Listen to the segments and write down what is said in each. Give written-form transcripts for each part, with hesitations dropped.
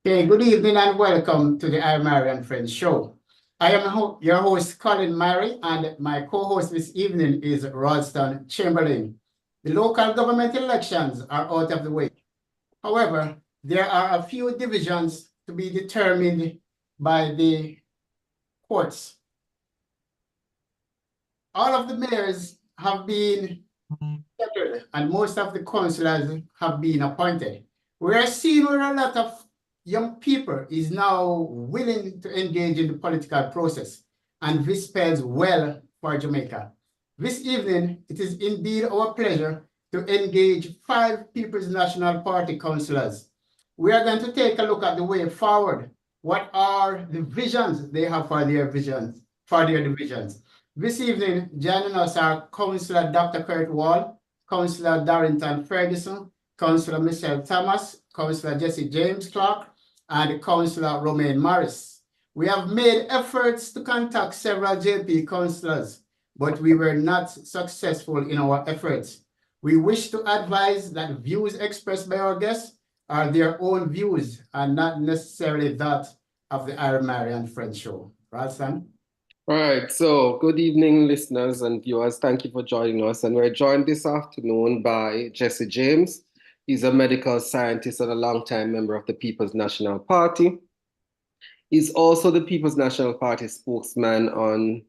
Okay, good evening and welcome to the Irie Myrie and Friends show. I am your host, Colin Myrie, and my co-host this evening is Ralston Chamberlain. The local government elections are out of the way. However, there are a few divisions to be determined by the courts. All of the mayors have been settled and most of the councillors have been appointed. We are seeing where a lot of young people is now willing to engage in the political process, and this spells well for Jamaica. This evening, it is indeed our pleasure to engage 5 People's National Party councillors. We are going to take a look at the way forward. What are the visions they have for their divisions? This evening, joining us are Councillor Dr. Kurt Wall, Councillor Darrington Ferguson, Councillor Michelle Thomas, Councillor Jesse James Clark, and Councillor Romaine Morris. We have made efforts to contact several JP councillors, but we were not successful in our efforts. We wish to advise that views expressed by our guests are their own views and not necessarily that of the Irie Myrie and Friends show. Ralston? All right, so good evening, listeners and viewers. Thank you for joining us. And we're joined this afternoon by Jesse James. He's a medical scientist and a longtime member of the People's National Party. He's also the People's National Party spokesman on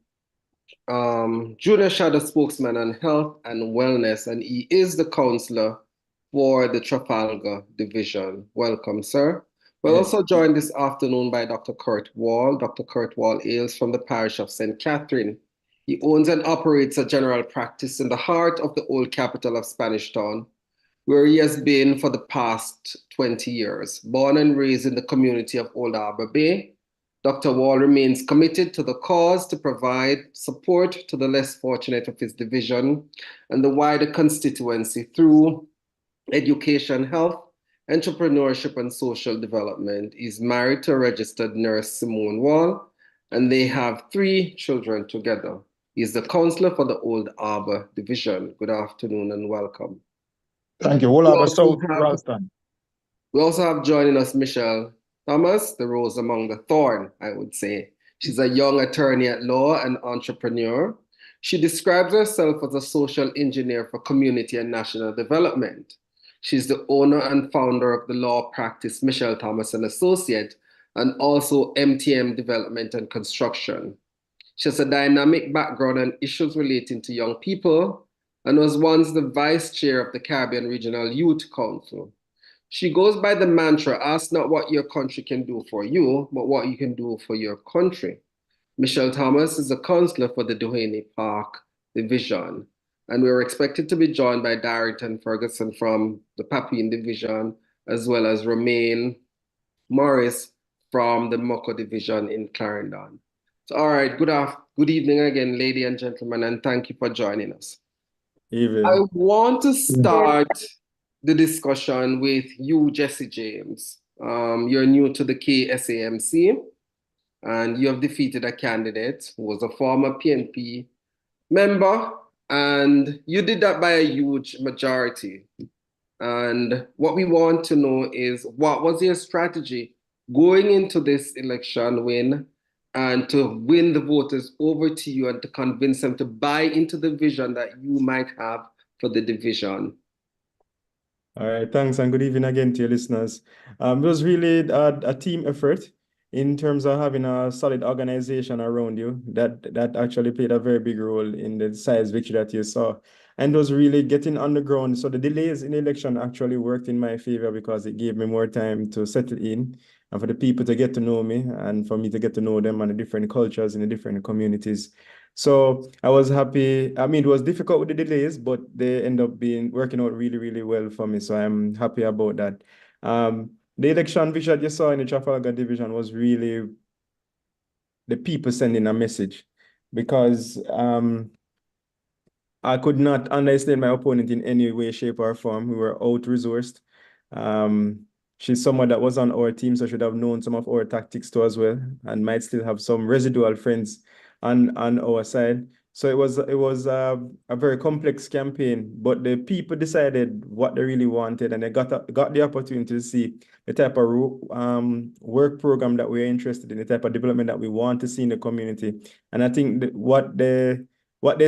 Junior Shadow Spokesman on Health and Wellness, and he is the councillor for the Trafalgar Division. Welcome, sir. We're also joined this afternoon by Dr. Kurt Wall. Dr. Kurt Wall hails from the parish of St. Catherine. He owns and operates a general practice in the heart of the old capital of Spanish Town, where he has been for the past 20 years. Born and raised in the community of Old Harbour Bay, Dr. Wall remains committed to the cause to provide support to the less fortunate of his division and the wider constituency through education, health, entrepreneurship, and social development. He's married to a registered nurse, Simone Wall, and they have 3 children together. He's the councillor for the Old Harbour Division. Good afternoon and welcome. Thank you. Old Harbour South, Ralston. We also have joining us Michelle Thomas, the rose among the thorn, I would say. She's a young attorney at law and entrepreneur. She describes herself as a social engineer for community and national development. She's the owner and founder of the law practice Michelle Thomas and Associate, and also MTM Development and Construction. She has a dynamic background on issues relating to young people and was once the vice chair of the Caribbean Regional Youth Council. She goes by the mantra, ask not what your country can do for you, but what you can do for your country. Michelle Thomas is a councillor for the Duhaney Park Division, and we are expected to be joined by Darrington Ferguson from the Papine Division, as well as Romaine Morris from the Moko Division in Clarendon. So, all right, good evening again, ladies and gentlemen, and thank you for joining us. Evening. I want to start the discussion with you, Jesse James. You're new to the KSAMC, and you have defeated a candidate who was a former PNP member, and you did that by a huge majority. And what we want to know is, what was your strategy going into this election win and to win the voters over to you and to convince them to buy into the vision that you might have for the division? All right, thanks, and good evening again to your listeners. It was really a team effort in terms of having a solid organization around you that actually played a very big role in the size victory that you saw. And it was really getting on the ground. So the delays in the election actually worked in my favor because it gave me more time to settle in and for the people to get to know me and for me to get to know them and the different cultures in the different communities. So I was happy. I mean, it was difficult with the delays, but they end up working out really, really well for me. So I'm happy about that. The election vision you saw in the Trafalgar Division was really the people sending a message, because I could not understand my opponent in any way, shape, or form. We were out-resourced. She's someone that was on our team, so should have known some of our tactics too as well, and might still have some residual friends on our side. So it was a very complex campaign, but the people decided what they really wanted, and they got the opportunity to see the type of work program that we're interested in, the type of development that we want to see in the community. And I think that what they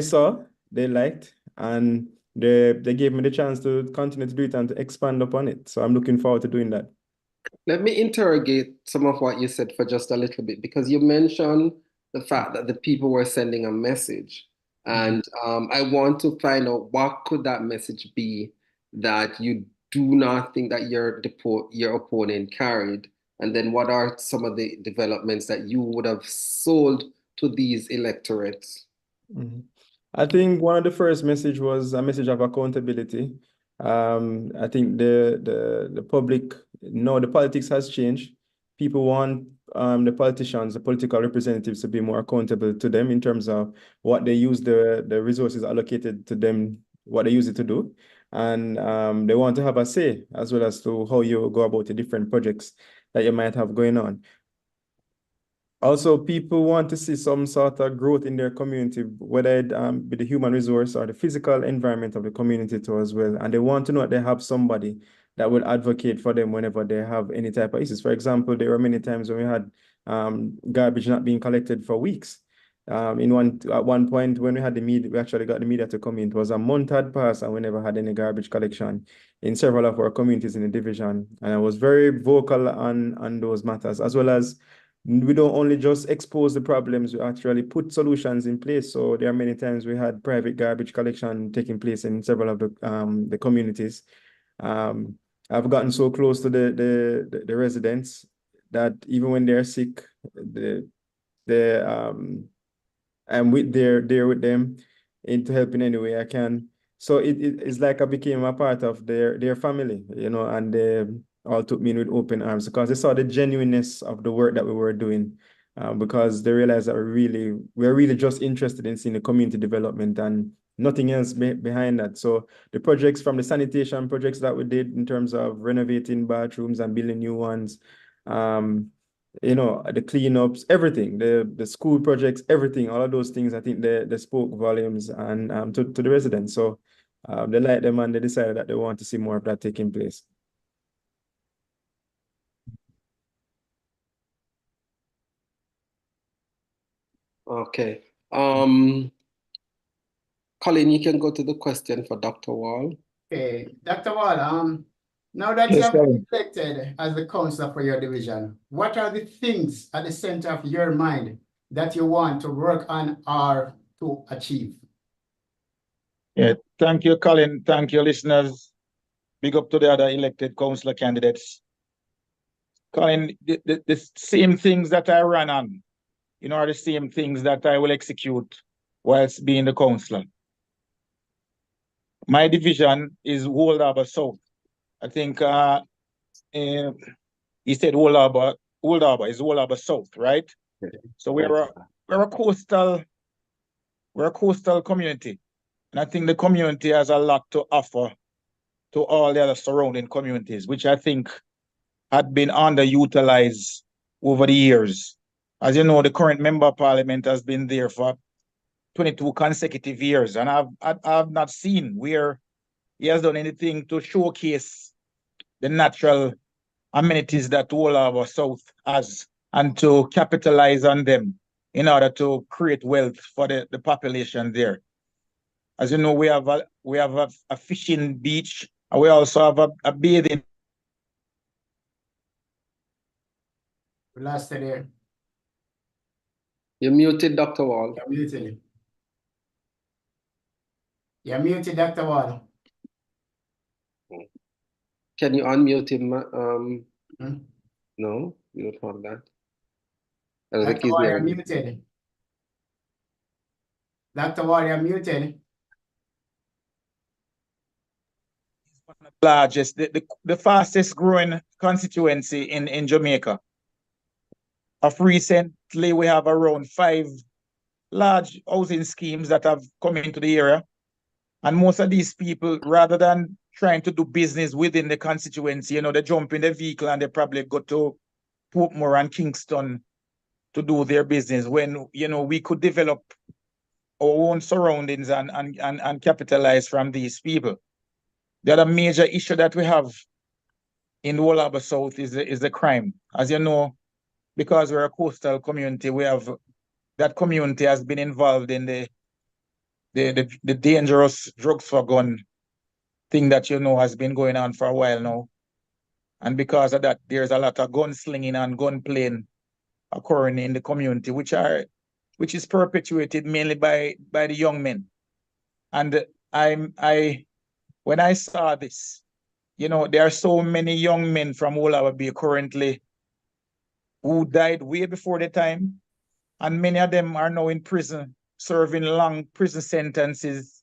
saw, they liked, and they gave me the chance to continue to do it and to expand upon it. So I'm looking forward to doing that. Let me interrogate some of what you said for just a little bit, because you mentioned the fact that the people were sending a message. And I want to find out what could that message be that you do not think that your opponent carried, and then what are some of the developments that you would have sold to these electorates? I think one of the first message was a message of accountability. I think the public, no, the politics has changed. People want the politicians, the political representatives to be more accountable to them in terms of what they use the resources allocated to them, what they use it to do. And they want to have a say as well as to how you go about the different projects that you might have going on. Also, people want to see some sort of growth in their community, whether it be the human resource or the physical environment of the community too as well. And they want to know that they have somebody that will advocate for them whenever they have any type of issues. For example, there were many times when we had garbage not being collected for weeks. At one point when we had the media, we actually got the media to come in. It was a month had passed and we never had any garbage collection in several of our communities in the division. And I was very vocal on those matters, as well as we don't only just expose the problems, we actually put solutions in place. So there are many times we had private garbage collection taking place in several of the communities. I've gotten so close to the residents that even when they're sick, I'm there with them into helping any way I can. So it's like I became a part of their family, and they all took me in with open arms because they saw the genuineness of the work that we were doing, because they realized that we're really just interested in seeing the community development and nothing else behind that. So the projects, from the sanitation projects that we did in terms of renovating bathrooms and building new ones, the cleanups, everything, the school projects, everything, all of those things, I think they spoke volumes and to the residents. So they liked them and they decided that they want to see more of that taking place. Okay. Colin, you can go to the question for Dr. Wall. Okay, Dr. Wall, now that you Yes, have sir. been elected as the councillor for your division, what are the things at the center of your mind that you want to work on or to achieve? Yeah, thank you, Colin. Thank you, listeners. Big up to the other elected councillor candidates. Colin, the same things that I ran on, are the same things that I will execute whilst being the councillor. My division is Old Harbour South. I think he said Old Harbour is Old Harbour South, right? Okay. So we're a coastal community. And I think the community has a lot to offer to all the other surrounding communities, which I think had been underutilized over the years. As you know, the current member of parliament has been there for 22 consecutive years, and I've not seen where he has done anything to showcase the natural amenities that Old Harbour South has and to capitalize on them in order to create wealth for the population there. As you know, we have a fishing beach, and we also have a bathing. We lost it there. You're muted, Dr. Wall. You're muted. You're muted, Dr. Wall. Can you unmute him? No, you don't want that. I don't think Dr. he's Wall, there. you're muted. Dr. Wall, you're muted. Largest, the fastest growing constituency in Jamaica. Of recently, we have around 5 large housing schemes that have come into the area. And most of these people, rather than trying to do business within the constituency, they jump in the vehicle and they probably go to Portmore and Kingston to do their business when, we could develop own surroundings and capitalize from these people. The other major issue that we have in Wolaba South is the crime. As you know, because we're a coastal community, we have that community has been involved in the dangerous drugs for gun thing that has been going on for a while now. And because of that, there's a lot of gunslinging and gun playing occurring in the community, which is perpetuated mainly by the young men. And when I saw this, there are so many young men from Wolaba Bay currently who died way before the time, and many of them are now in prison, serving long prison sentences.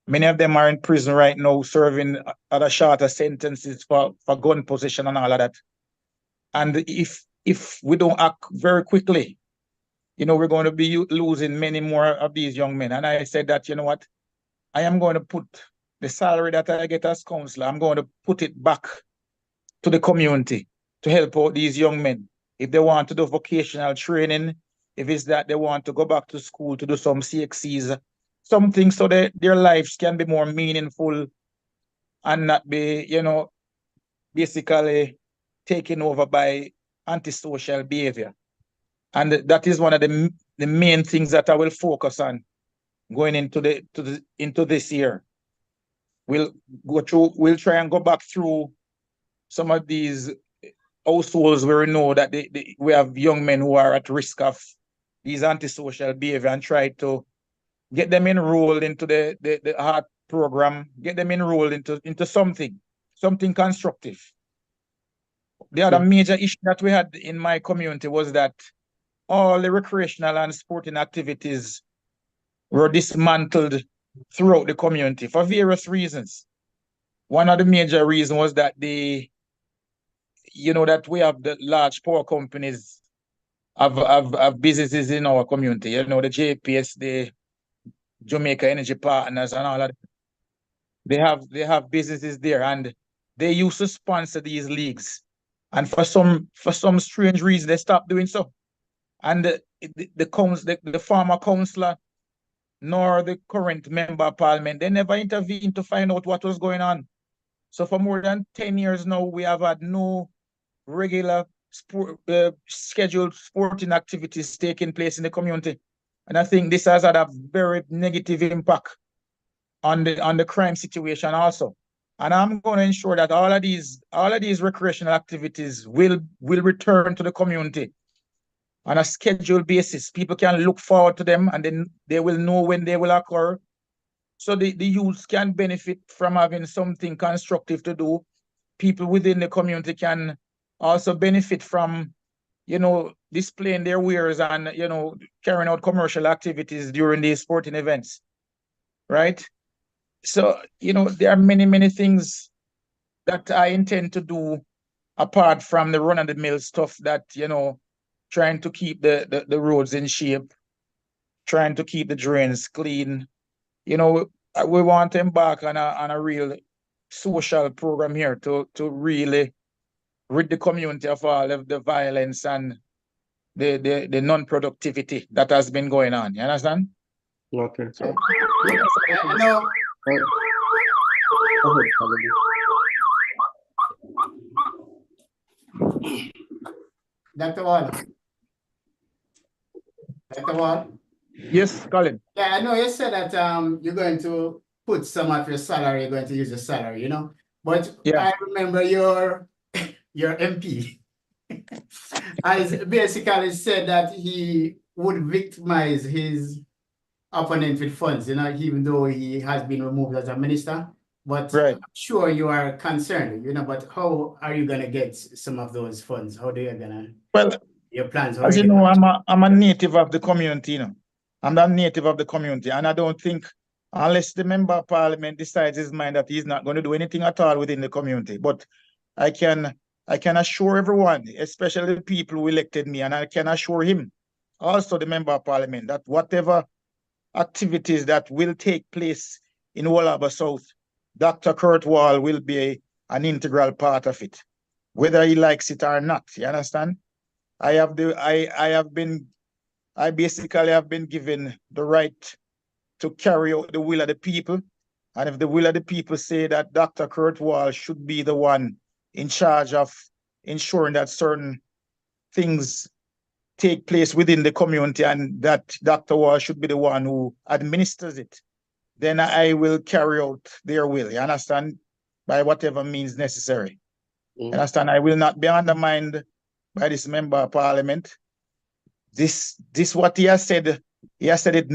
Many of them are in prison right now, serving other shorter sentences for gun possession and all of that. And if we don't act very quickly, we're going to be losing many more of these young men. And I said that, what, I am going to put the salary that I get as councillor, I'm going to put it back to the community to help out these young men. If they want to do vocational training, if it's that they want to go back to school to do some CXCs, something so that their lives can be more meaningful and not be, basically taken over by antisocial behavior. And that is one of the main things that I will focus on going into this year. We'll try and go back through some of these households where we know that we have young men who are at risk of these antisocial behavior and try to get them enrolled into the art program, get them enrolled into something constructive. The other major issue that we had in my community was that all the recreational and sporting activities were dismantled throughout the community for various reasons. One of the major reasons was that that we have the large power companies have businesses in our community. The JPS, the Jamaica Energy Partners and all that. They have businesses there, and they used to sponsor these leagues. And for some strange reason, they stopped doing so. And the former councillor nor the current member of parliament, they never intervened to find out what was going on. So for more than 10 years now, we have had no regular scheduled sporting activities taking place in the community. And I think this has had a very negative impact on the crime situation also. And I'm going to ensure that all of these recreational activities will return to the community on a scheduled basis. People can look forward to them, and then they will know when they will occur. So the youth can benefit from having something constructive to do. People within the community can also benefit from, displaying their wares and, carrying out commercial activities during these sporting events, right? So, there are many, many things that I intend to do apart from the run-of-the-mill stuff that, trying to keep the roads in shape, trying to keep the drains clean. We want to embark on a real social program here to really rid the community of all of the violence and the non-productivity that has been going on. You understand? Okay. I know. Dr. Wall. Dr. Wall. Yes, Colin. Yeah, I know you said that you're going to put some of your salary, you're going to use your salary, But Yeah. I remember your MP has basically said that he would victimize his opponent with funds, even though he has been removed as a minister. But Right. I'm sure you are concerned, but how are you gonna get some of those funds? How do you your plans? As you know, I'm a native of the community, I'm a native of the community, and I don't think, unless the member of parliament decides his mind that he's not going to do anything at all within the community. But I can assure everyone, especially the people who elected me, and I can assure him, also the member of parliament, that whatever activities that will take place in Wolaba South, Dr. Kurt Wall will be an integral part of it, whether he likes it or not. You understand? I have been I basically have been given the right to carry out the will of the people. And if the will of the people say that Dr. Kurt Wall should be the one in charge of ensuring that certain things take place within the community and that Dr. Wall should be the one who administers it, then I will carry out their will, you understand? By whatever means necessary. You understand? I will not be undermined by this member of parliament. This what he has said it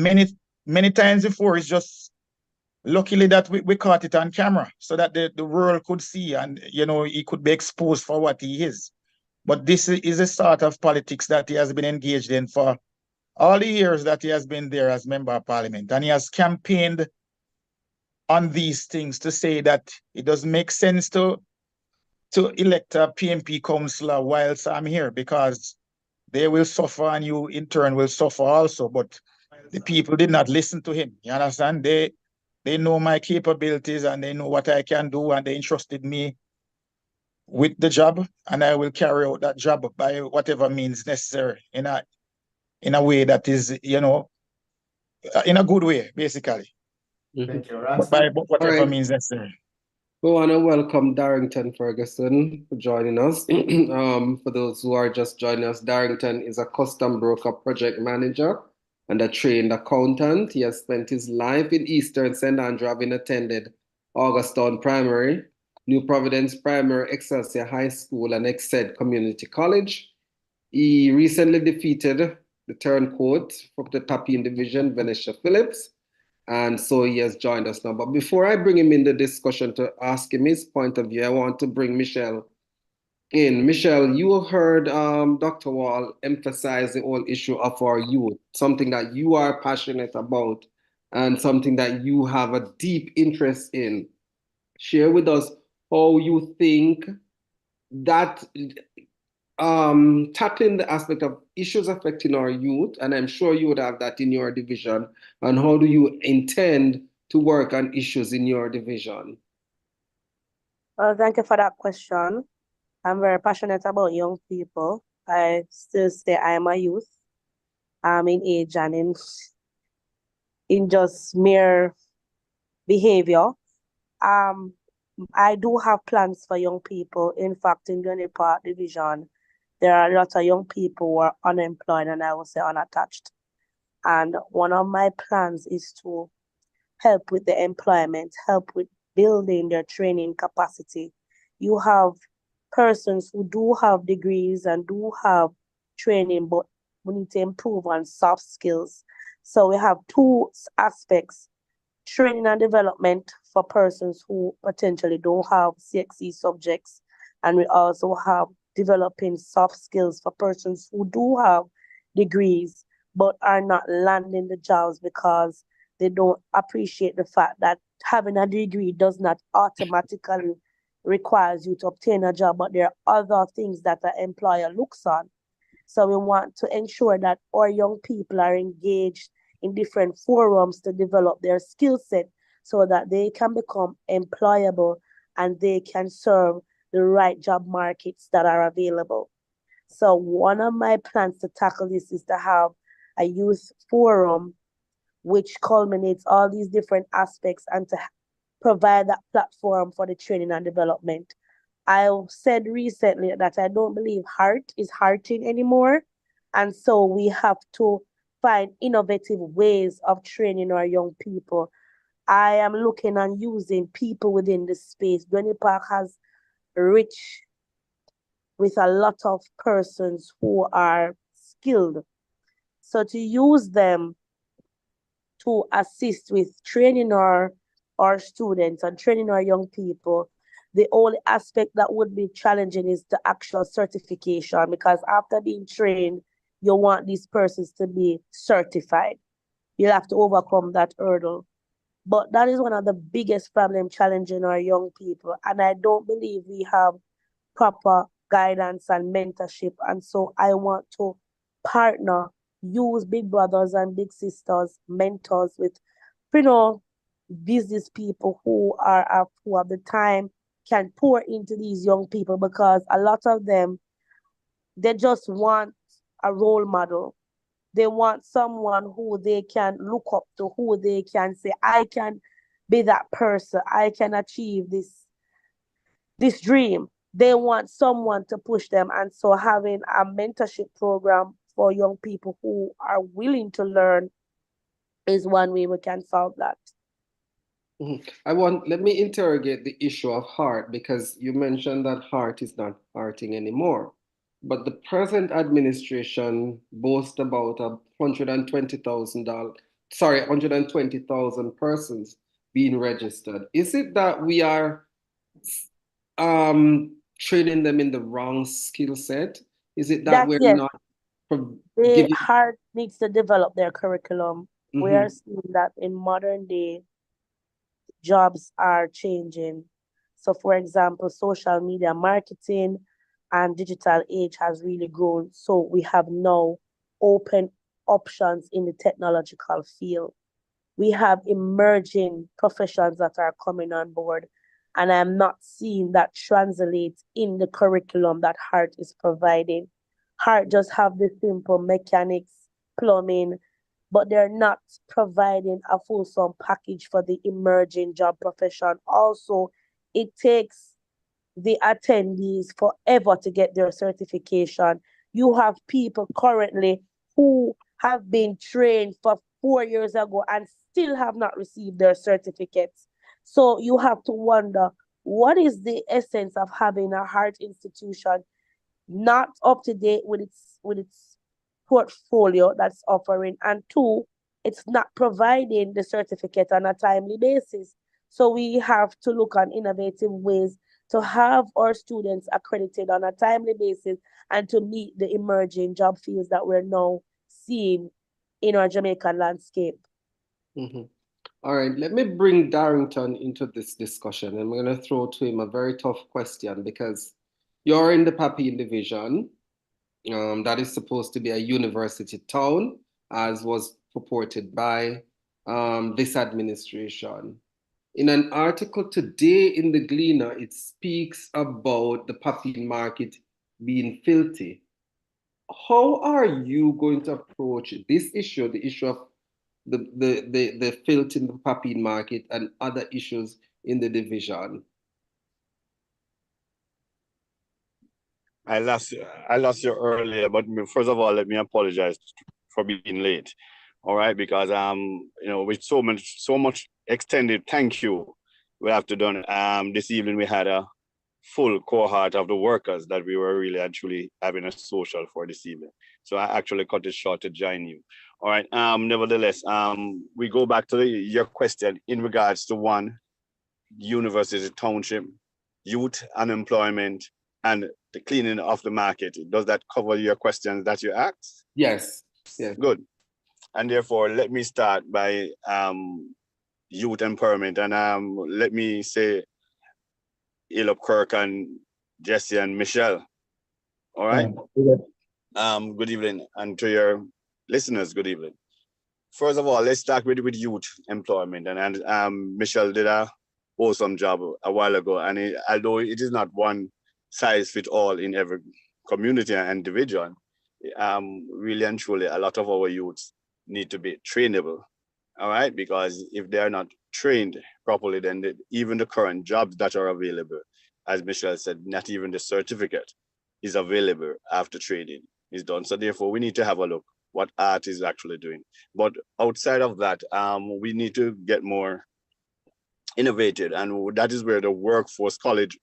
many times before. It's just luckily that we caught it on camera so that the world could see and, you know, he could be exposed for what he is. But this is a sort of politics that he has been engaged in for all the years that he has been there as member of parliament. And he has campaigned on these things to say that it doesn't make sense to elect a PNP councillor whilst I'm here, because they will suffer and you in turn will suffer also. But the people did not listen to him. You understand? They know my capabilities and they know what I can do, and they entrusted me with the job, and I will carry out that job by whatever means necessary in a way that is, you know, in a good way, basically. Thank you, But by Roxy. whatever Alright. means necessary. We want to welcome Darrington Ferguson for joining us. For those who are just joining us, Darrington is a custom broker project manager and a trained accountant. He has spent his life in Eastern St. Andrew, having attended Augustown Primary, New Providence Primary, Excelsior High School, and Exed Community College. He recently defeated the turncoat from the Papine Division, Venetia Phillips, and so he has joined us now. But before I bring him in the discussion to ask him his point of view, I want to bring Michelle in. Michelle, you heard Dr. Wall emphasize the whole issue of our youth, something that you are passionate about and something that you have a deep interest in. Share with us how you think that tackling the aspect of issues affecting our youth, and I'm sure you would have that in your division, and how do you intend to work on issues in your division? Well, thank you for that question. I'm very passionate about young people. I still say I am a youth. I'm in age and in just mere behavior. I do have plans for young people. In fact, in Gurney Park Division, there are a lot of young people who are unemployed and I would say unattached. And one of my plans is to help with the employment, help with building their training capacity. You have persons who do have degrees and do have training, but we need to improve on soft skills. So we have two aspects: training and development for persons who potentially don't have CXC subjects. And we also have developing soft skills for persons who do have degrees, but are not landing the jobs because they don't appreciate the fact that having a degree does not automatically requires you to obtain a job, but there are other things that an employer looks on. So we want to ensure that our young people are engaged in different forums to develop their skill set so that they can become employable and they can serve the right job markets that are available. So one of my plans to tackle this is to have a youth forum which culminates all these different aspects and to provide that platform for the training and development. I said recently that I don't believe heart is hearting anymore. And so we have to find innovative ways of training our young people. I am looking and using people within the space. Gurney Park has rich with a lot of persons who are skilled. So to use them to assist with training our students and training our young people, the only aspect that would be challenging is the actual certification, because after being trained, you want these persons to be certified. You'll have to overcome that hurdle. But that is one of the biggest problem challenging our young people. And I don't believe we have proper guidance and mentorship. And so I want to partner, use big brothers and big sisters, mentors with, business people who have the time, can pour into these young people, because a lot of them, they just want a role model. They want someone who they can look up to, who they can say, I can be that person. I can achieve this dream. They want someone to push them. And so having a mentorship program for young people who are willing to learn is one way we can solve that. Let me interrogate the issue of heart, because you mentioned that heart is not hearting anymore. But the present administration boasts about $120,000 persons being registered. Is it that we are training them in the wrong skill set? Is it that we're Yes, not the heart needs to develop their curriculum. We Mhm. are seeing that in modern day, jobs are changing. So for example, social media marketing and digital age has really grown. So we have now open options in the technological field. We have emerging professions that are coming on board. And I'm not seeing that translate in the curriculum that Heart is providing. Heart just have the simple mechanics, plumbing, but they're not providing a fulsome package for the emerging job profession. Also, it takes the attendees forever to get their certification. You have people currently who have been trained for 4 years ago and still have not received their certificates. So you have to wonder, what is the essence of having a heart institution not up to date with its portfolio that's offering, and two, it's not providing the certificate on a timely basis. So we have to look on innovative ways to have our students accredited on a timely basis and to meet the emerging job fields that we're now seeing in our Jamaican landscape. All right, let me bring Darrington into this discussion. I'm going to throw to him a very tough question, because you're in the Papine division. That is supposed to be a university town, as was purported by this administration. In an article today in the Gleaner, it speaks about the Papine market being filthy. How are you going to approach this issue, the issue of the filth in the Papine market and other issues in the division? I lost you earlier, but first of all, let me apologize for being late. All right, because with so much extended thank you we have to done. This evening we had a full cohort of the workers that we were really actually having a social for this evening. So I actually cut it short to join you. All right. Nevertheless, we go back to your question in regards to one, university township, youth unemployment, and the cleaning of the market. Does that cover your questions that you asked? Yes. Yeah. Good. And therefore, let me start by youth empowerment. And let me say, Elop Kirk and Jesse and Michelle. All right. Good evening. And to your listeners, good evening. First of all, let's start with youth employment. And Michelle did a awesome job a while ago. And although it is not one size fit all in every community and division, really and truly, a lot of our youths need to be trainable. All right, because if they are not trained properly, then even the current jobs that are available, as Michelle said, not even the certificate is available after training is done. So therefore, we need to have a look what art is actually doing. But outside of that, we need to get more innovative, and that is where the workforce college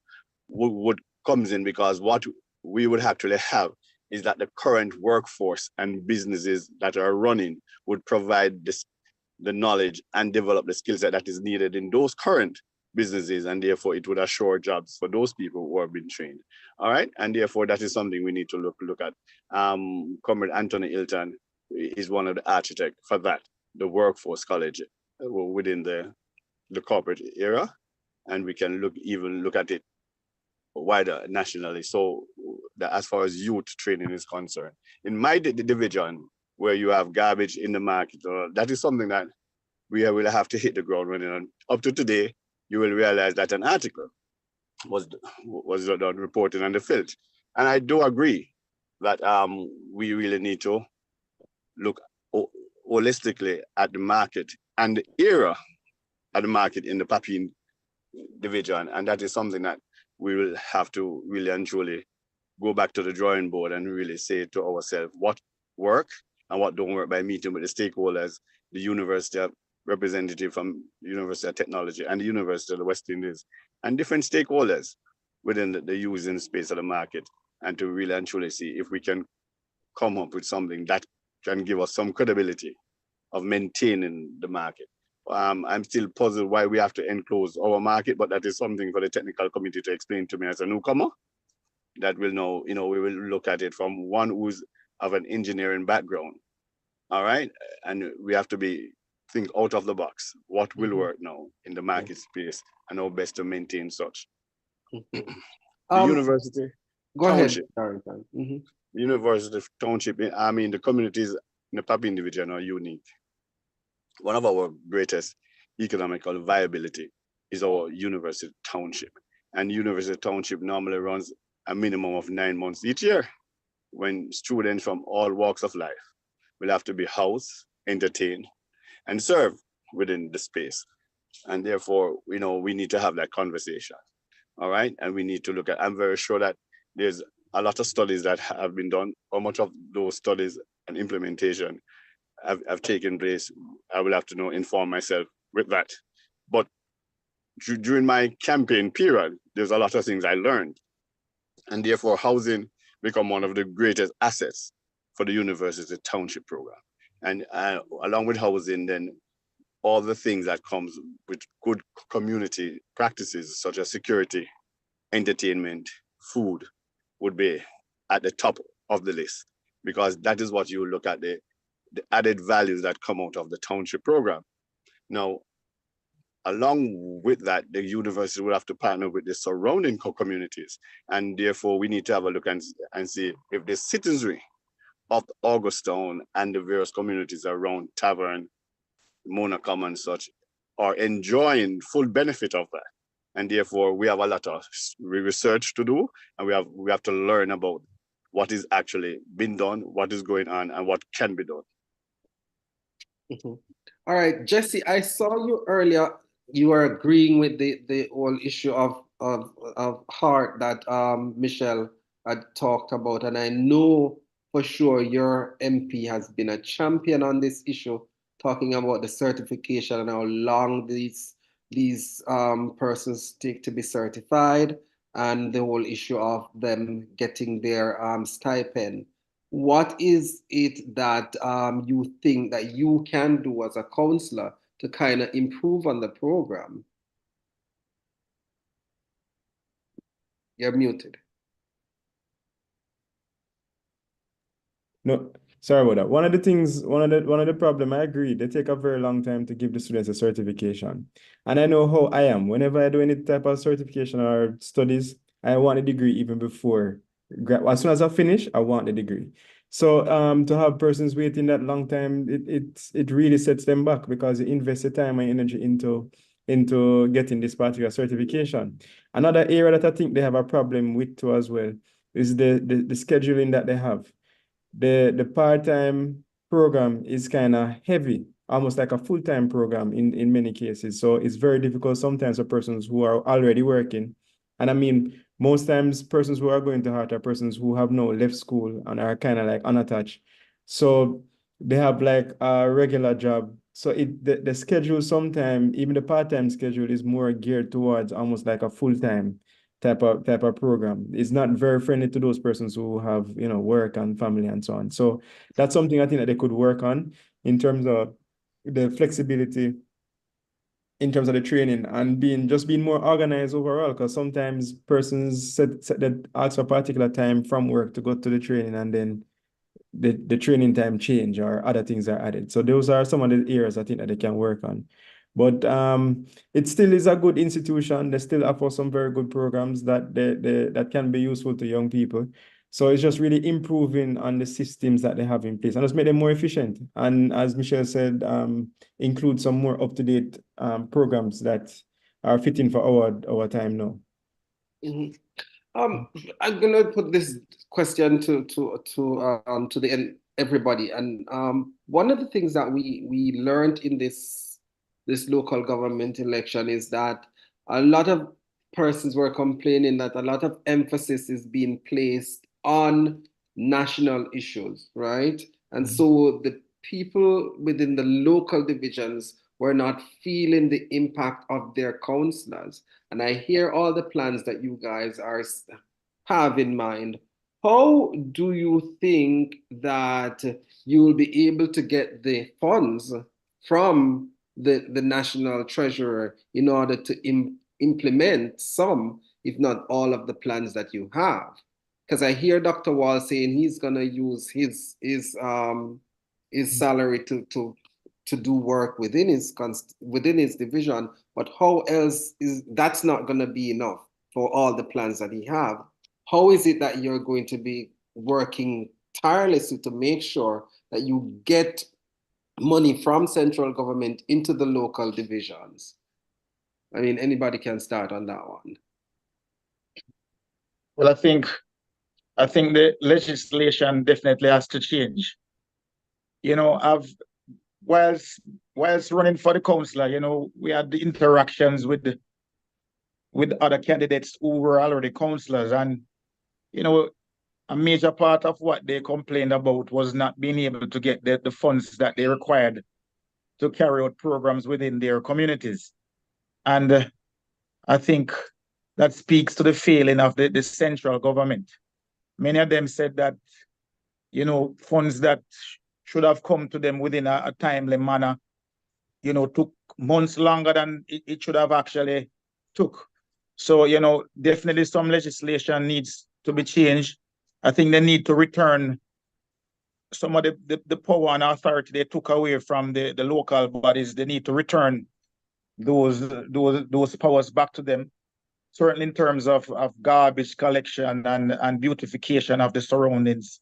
would comes in, because what we would actually have is that the current workforce and businesses that are running would provide the knowledge and develop the skill set that is needed in those current businesses, and therefore it would assure jobs for those people who are being trained. All right, and therefore that is something we need to look at. Comrade Anthony Hilton is one of the architects for that, the workforce college within the corporate era, and we can look at it wider nationally. So as far as youth training is concerned, in my division, where you have garbage in the market, that is something that we will have to hit the ground running on. Up to today, you will realize that an article was done reporting on the filth. And I do agree that we really need to look holistically at the market and the era of the market in the Papine division. And that is something that we will have to really and truly go back to the drawing board and really say to ourselves what work and what don't work by meeting with the stakeholders, the university representative from the University of Technology and the University of the West Indies, and different stakeholders within the using space of the market, and to really and truly see if we can come up with something that can give us some credibility of maintaining the market. I'm still puzzled why we have to enclose our market, but that is something for the technical committee to explain to me as a newcomer. That will know, we will look at it from one who's of an engineering background. All right, and we have to think out of the box. What will work now in the market space, and how best to maintain such. The university Go township. ahead, Darrington. University township, I mean, the communities in the Papine division are unique. One of our greatest economical viability is our university township. And university township normally runs a minimum of 9 months each year, when students from all walks of life will have to be housed, entertained, and served within the space. And therefore, we need to have that conversation. All right. And we need to look at, I'm very sure that there's a lot of studies that have been done. How much of those studies and implementation have taken place? I will have to inform myself with that. But during my campaign period, there's a lot of things I learned. And therefore, housing become one of the greatest assets for the university township program. And along with housing, then all the things that comes with good community practices, such as security, entertainment, food, would be at the top of the list, because that is what you look at, the added values that come out of the township program. Now, along with that, the university will have to partner with the surrounding communities. And therefore, we need to have a look and see if the citizenry of Augustown and the various communities around Tavern, Monacom and such are enjoying full benefit of that. And therefore, we have a lot of research to do, and we have to learn about what is actually been done, what is going on, and what can be done. All right, Jesse, I saw you earlier. You were agreeing with the whole issue of heart that Michelle had talked about, and I know for sure your MP has been a champion on this issue, talking about the certification and how long these persons take to be certified, and the whole issue of them getting their stipend. What is it that you think that you can do as a counselor to kind of improve on the program? You're muted. No, sorry about that. One of the problem, I agree, they take a very long time to give the students a certification. And I know how I am. Whenever I do any type of certification or studies, I want a degree even before. As soon as I finish, I want the degree. So to have persons waiting that long time, it really sets them back, because you invest the time and energy into getting this particular certification. Another area that I think they have a problem with too as well is the scheduling that they have. The part-time program is kind of heavy, almost like a full-time program in many cases. So it's very difficult sometimes for persons who are already working. And I mean, most times persons who are going to heart are persons who have now left school and are kind of like unattached. So they have like a regular job. So the schedule sometimes, even the part-time schedule, is more geared towards almost like a full-time type of program. It's not very friendly to those persons who have, work and family and so on. So that's something I think that they could work on in terms of the flexibility, in terms of the training, and being more organized overall, because sometimes persons set that ask for a particular time from work to go to the training, and then the training time change or other things are added. So those are some of the areas I think that they can work on. But it still is a good institution. They still offer some very good programs that can be useful to young people. So it's just really improving on the systems that they have in place and just make them more efficient. And as Michelle said, include some more up-to-date programs that are fitting for our time now. I'm gonna put this question to the everybody. And one of the things that we learned in this local government election is that a lot of persons were complaining that a lot of emphasis is being placed on national issues, right? And so the people within the local divisions were not feeling the impact of their councillors. And I hear all the plans that you guys have in mind. How do you think that you will be able to get the funds from the national treasurer in order to implement some, if not all, of the plans that you have? Because I hear Dr. Wall saying he's going to use his salary to do work within his division, but how else is that's not going to be enough for all the plans that he have? How is it that you're going to be working tirelessly to make sure that you get money from central government into the local divisions? I mean, anybody can start on that one. Well, I think the legislation definitely has to change. You know, whilst running for the councillor, you know, we had the interactions with other candidates who were already councillors, and you know, a major part of what they complained about was not being able to get the funds that they required to carry out programs within their communities. And I think that speaks to the failing of the central government. Many of them said that, you know, funds that should have come to them within a timely manner, you know, took months longer than it should have actually took. So, you know, definitely some legislation needs to be changed. I think they need to return some of the power and authority they took away from the local bodies. They need to return those powers back to them. Certainly in terms of garbage collection and beautification of the surroundings,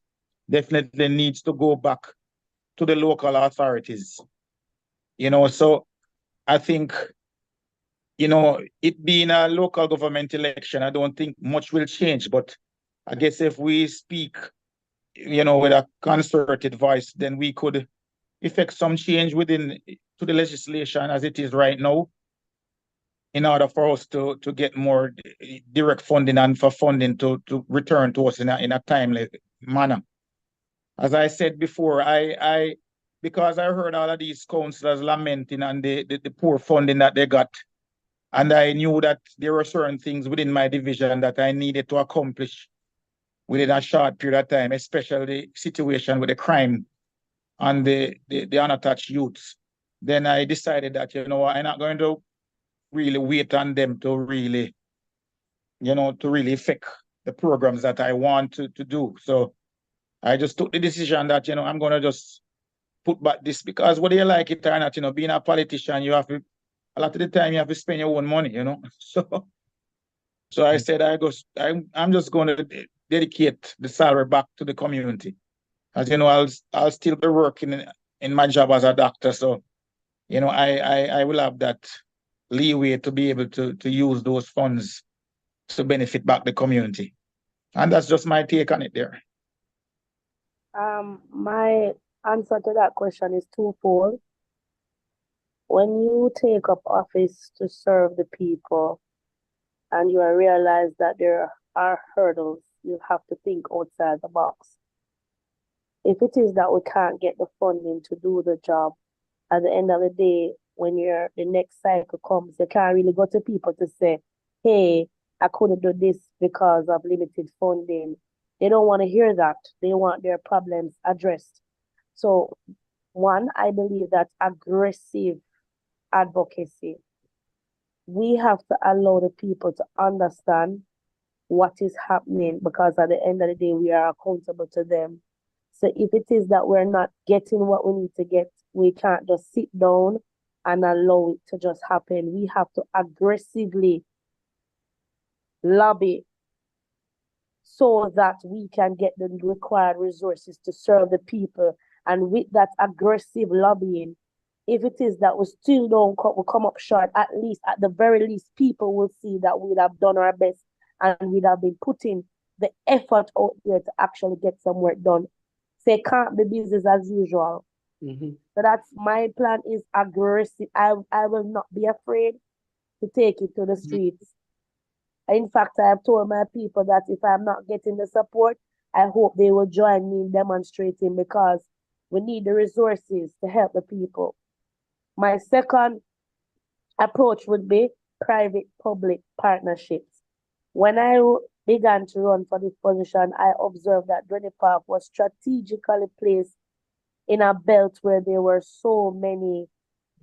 definitely needs to go back to the local authorities. You know, so I think, you know, it being a local government election, I don't think much will change. But I guess if we speak, you know, with a concerted voice, then we could effect some change within to the legislation as it is right now, in order for us to get more direct funding and for funding to return to us in a timely manner. As I said before, because I heard all of these councillors lamenting and the poor funding that they got, and I knew that there were certain things within my division that I needed to accomplish within a short period of time, especially the situation with the crime and the unattached youths. Then I decided that, you know, I'm not going to really wait on them to really, you know, to really affect the programs that I want to do. So I just took the decision that, you know, I'm going to just put back this, because whether you like it or not, you know, being a politician, you have to, a lot of the time you have to spend your own money, you know. So I said, I'm just going to dedicate the salary back to the community. As you know, I'll still be working in my job as a doctor. So, you know, I will have that leeway to be able to use those funds to benefit back the community. And that's just my take on it there. My answer to that question is twofold. When you take up office to serve the people and you realize that there are hurdles, you have to think outside the box. If it is that we can't get the funding to do the job, at the end of the day, when the next cycle comes, you can't really go to people to say, hey, I couldn't do this because of limited funding. They don't want to hear that. They want their problems addressed. So, one, I believe that aggressive advocacy. We have to allow the people to understand what is happening, because at the end of the day, we are accountable to them. So if it is that we're not getting what we need to get, we can't just sit down and allow it to just happen. We have to aggressively lobby so that we can get the required resources to serve the people. And with that aggressive lobbying, if it is that we still don't come up short, at the very least, people will see that we'd have done our best and we'd have been putting the effort out there to actually get some work done. say can't be business as usual. Mhm. So that's my plan is aggressive. I will not be afraid to take it to the streets. In fact, I have told my people that if I'm not getting the support, I hope they will join me in demonstrating because we need the resources to help the people. My second approach would be private-public partnerships. When I began to run for this position, I observed that Granny Park was strategically placed in a belt where there were so many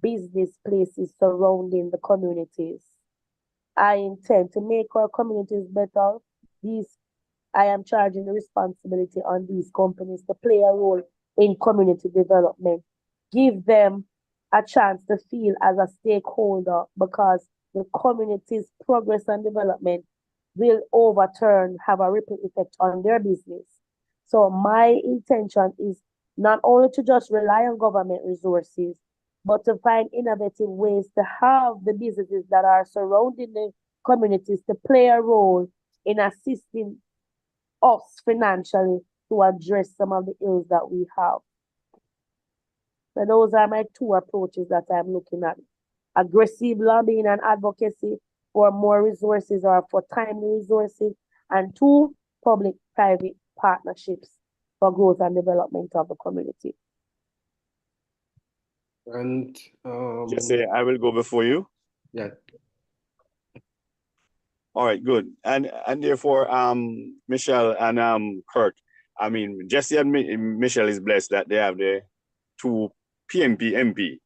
business places surrounding the communities. I intend to make our communities better. These I am charging the responsibility on these companies to play a role in community development. Give them a chance to feel as a stakeholder because the community's progress and development will overturn, have a ripple effect on their business. So my intention is not only to just rely on government resources, but to find innovative ways to have the businesses that are surrounding the communities to play a role in assisting us financially to address some of the ills that we have. So those are my two approaches that I'm looking at. Aggressive lobbying and advocacy for more resources or for timely resources, and two, public-private partnerships for growth and development of the community. And Jesse, I will go before you. yeah, All right, good. And therefore, Michelle and Kirk, I mean, Jesse and Michelle is blessed that they have the two PMP MP.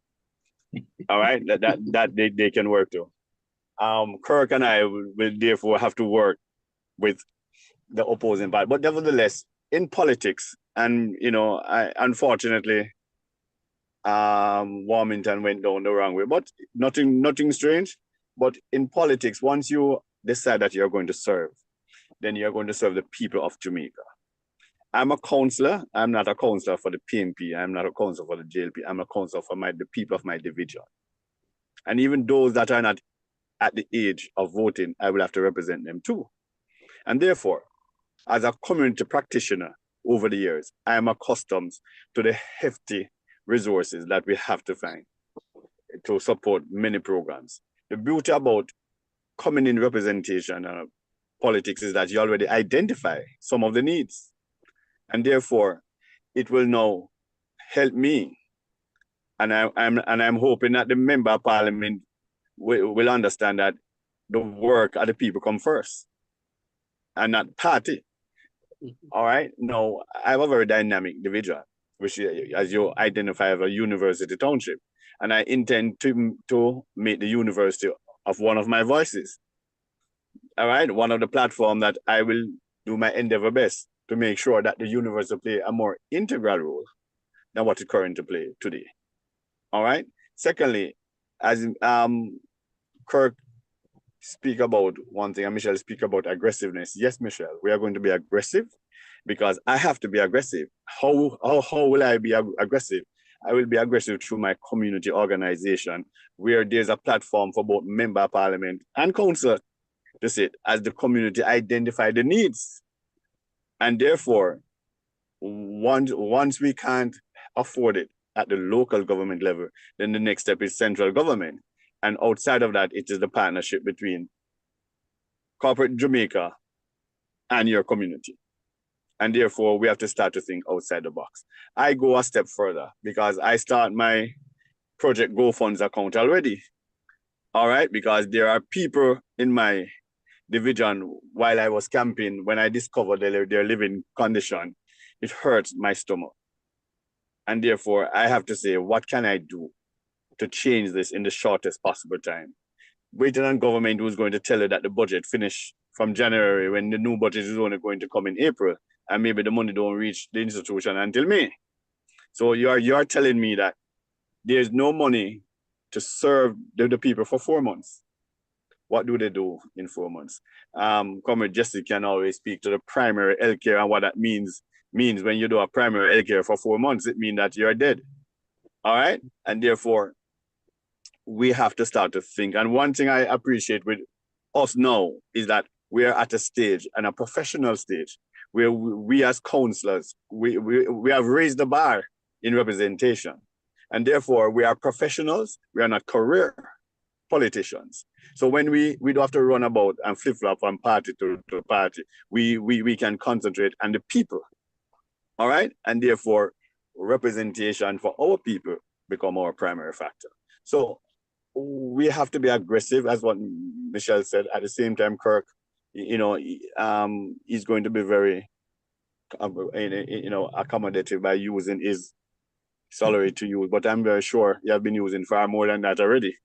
All right, that they can work to. Kirk and I will therefore have to work with the opposing party. But nevertheless, in politics, and you know, unfortunately, Warmington went down the wrong way. But nothing strange. But in politics, once you decide that you're going to serve, then you're going to serve the people of Jamaica. I'm a councillor. I'm not a councillor for the PNP. I'm not a councillor for the JLP. I'm a councillor for the people of my division. And even those that are not at the age of voting, I will have to represent them too. And therefore, as a community practitioner over the years, I am accustomed to the hefty resources that we have to find to support many programs. The beauty about coming in representation politics is that you already identify some of the needs. And therefore, it will now help me. And I'm hoping that the member of parliament will understand that the work of the people come first and not party. All right. Now, I have a very dynamic division, which, as you identify, as a university township. And I intend to make the university of one of my voices. All right. One of the platforms that I will do my endeavor best to make sure that the university play a more integral role than what it currently play today. All right. Secondly, as Kirk speak about one thing and Michelle speak about aggressiveness. Yes, Michelle, we are going to be aggressive because I have to be aggressive. How will I be aggressive? I will be aggressive through my community organization, where there's a platform for both member of parliament and council to sit as the community identify the needs. And therefore, once we can't afford it at the local government level, then the next step is central government. And outside of that, it is the partnership between corporate Jamaica and your community. And therefore, we have to start to think outside the box. I go a step further because I start my Project Go Funds account already. All right, because there are people in my division while I was camping, when I discovered their living condition, it hurts my stomach. And therefore, I have to say, what can I do to change this in the shortest possible time? Waiting on government who's going to tell you that the budget finished from January when the new budget is only going to come in April, and maybe the money don't reach the institution until May. So you're telling me that there's no money to serve the people for 4 months. What do they do in 4 months? Comrade Jesse can always speak to the primary healthcare and what that means when you do a primary healthcare for 4 months, it means that you're dead. All right? And therefore, we have to start to think. And one thing I appreciate with us now is that we are at a stage, and a professional stage, where we as councillors, we have raised the bar in representation. And therefore, we are professionals, we are not career politicians. So when we don't have to run about and flip-flop from party to party, we can concentrate on the people. All right? And therefore, representation for our people become our primary factor. So we have to be aggressive, as what Michelle said. At the same time, Kirk, you know, he's going to be very, you know, accommodative by using his salary to use. But I'm very sure you have been using far more than that already,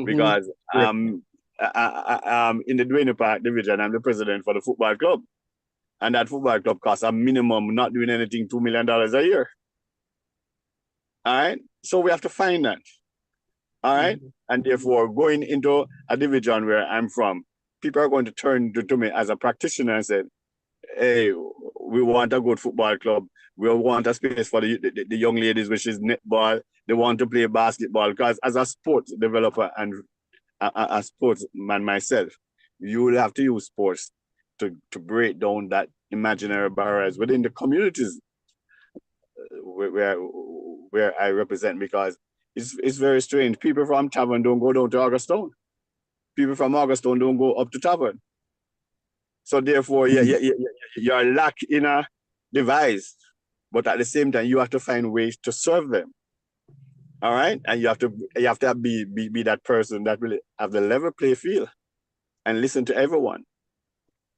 because in the Dwayne Park division, I'm the president for the football club, and that football club costs a minimum, not doing anything, $2 million a year. All right, so we have to find that. All right. And therefore, going into a division where I'm from, people are going to turn to me as a practitioner and say, hey, we want a good football club. We want a space for the young ladies, which is netball. They want to play basketball. Because as a sports developer and a sportsman myself, you will have to use sports to break down that imaginary barriers within the communities where I represent, because it's very strange. People from Tavern don't go down to Augustone. People from Augustone don't go up to Tavern. So therefore, you're lack in a device, but at the same time, you have to find ways to serve them. All right, and you have to be that person that will have the level play field and listen to everyone.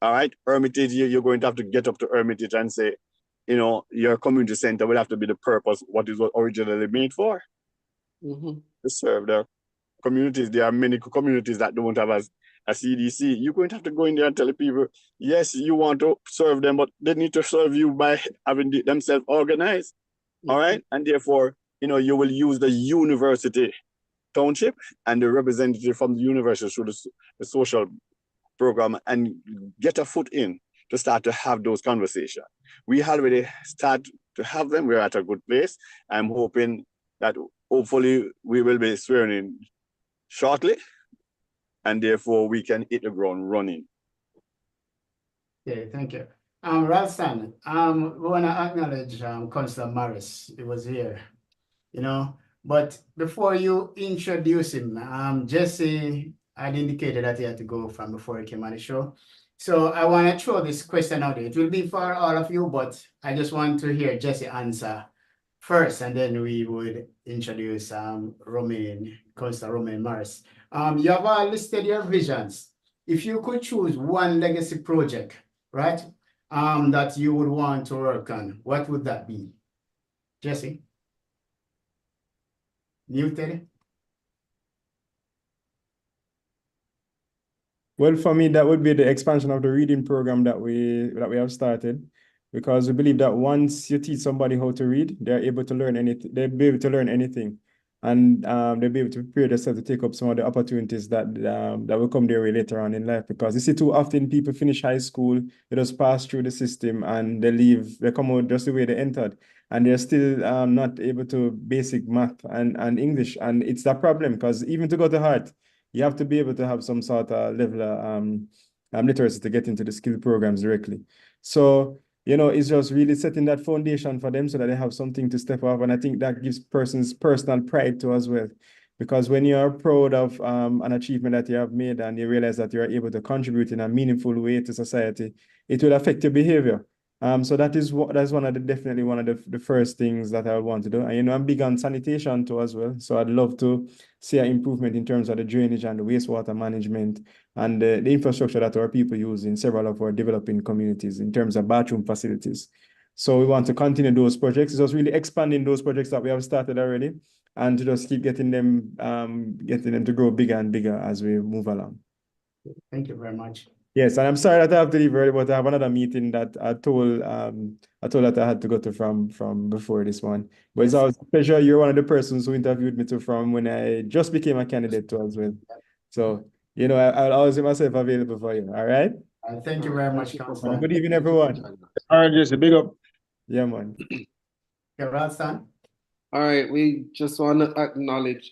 All right, Hermitage, you're going to have to get up to Hermitage and say, you know, your community center will have to be the purpose, what it was originally made for. To serve the communities. There are many communities that don't have a CDC. You're going to have to go in there and tell the people, yes, you want to serve them, but they need to serve you by having themselves organized. All right. And therefore, you know, you will use the university township and the representative from the university through the social program and get a foot in to start to have those conversations. We already start to have them. We're at a good place. I'm hoping that hopefully we will be swearing in shortly, and therefore we can hit the ground running. Okay, thank you. Ralston, we want to acknowledge Councillor Morris. He was here, you know. But before you introduce him, Jesse had indicated that he had to go from before he came on the show. So I want to throw this question out there. It will be for all of you, but I just want to hear Jesse answer first, and then we would introduce Councillor Romain Morris. You have all listed your visions. If you could choose one legacy project, right, that you would want to work on, what would that be? Jesse? Muted? Well, for me, that would be the expansion of the reading program that we have started, because we believe that once you teach somebody how to read, they're able to learn anything. They'll be able to learn anything, and they'll be able to prepare themselves to take up some of the opportunities that will come their way later on in life. Because you see, too often people finish high school, they just pass through the system and they leave. They come out just the way they entered, and they're still not able to basic math and English, and it's that problem, because even to go to heart, you have to be able to have some sort of level of literacy to get into the skill programs directly. So, you know, it's just really setting that foundation for them so that they have something to step off. And I think that gives persons personal pride too as well. Because when you're proud of an achievement that you have made and you realize that you're able to contribute in a meaningful way to society, it will affect your behavior. So that's definitely one of the first things that I would want to do. And, you know, I'm big on sanitation too as well. So I'd love to see an improvement in terms of the drainage and the wastewater management and the infrastructure that our people use in several of our developing communities in terms of bathroom facilities. So we want to continue those projects. It's just really expanding those projects that we have started already and to just keep getting them to grow bigger and bigger as we move along. Thank you very much. Yes, and I'm sorry that I have to leave early, but I have another meeting that I told that I had to go to from before this one. But it's always a pleasure. You're one of the persons who interviewed me too from when I just became a candidate too as well. So, you know, I'll always make myself available for you. All right? Thank you very much, Councillor. Good evening, everyone. All right, Jesse, big up. Yeah, man. Okay, Ralston. All right, we just want to acknowledge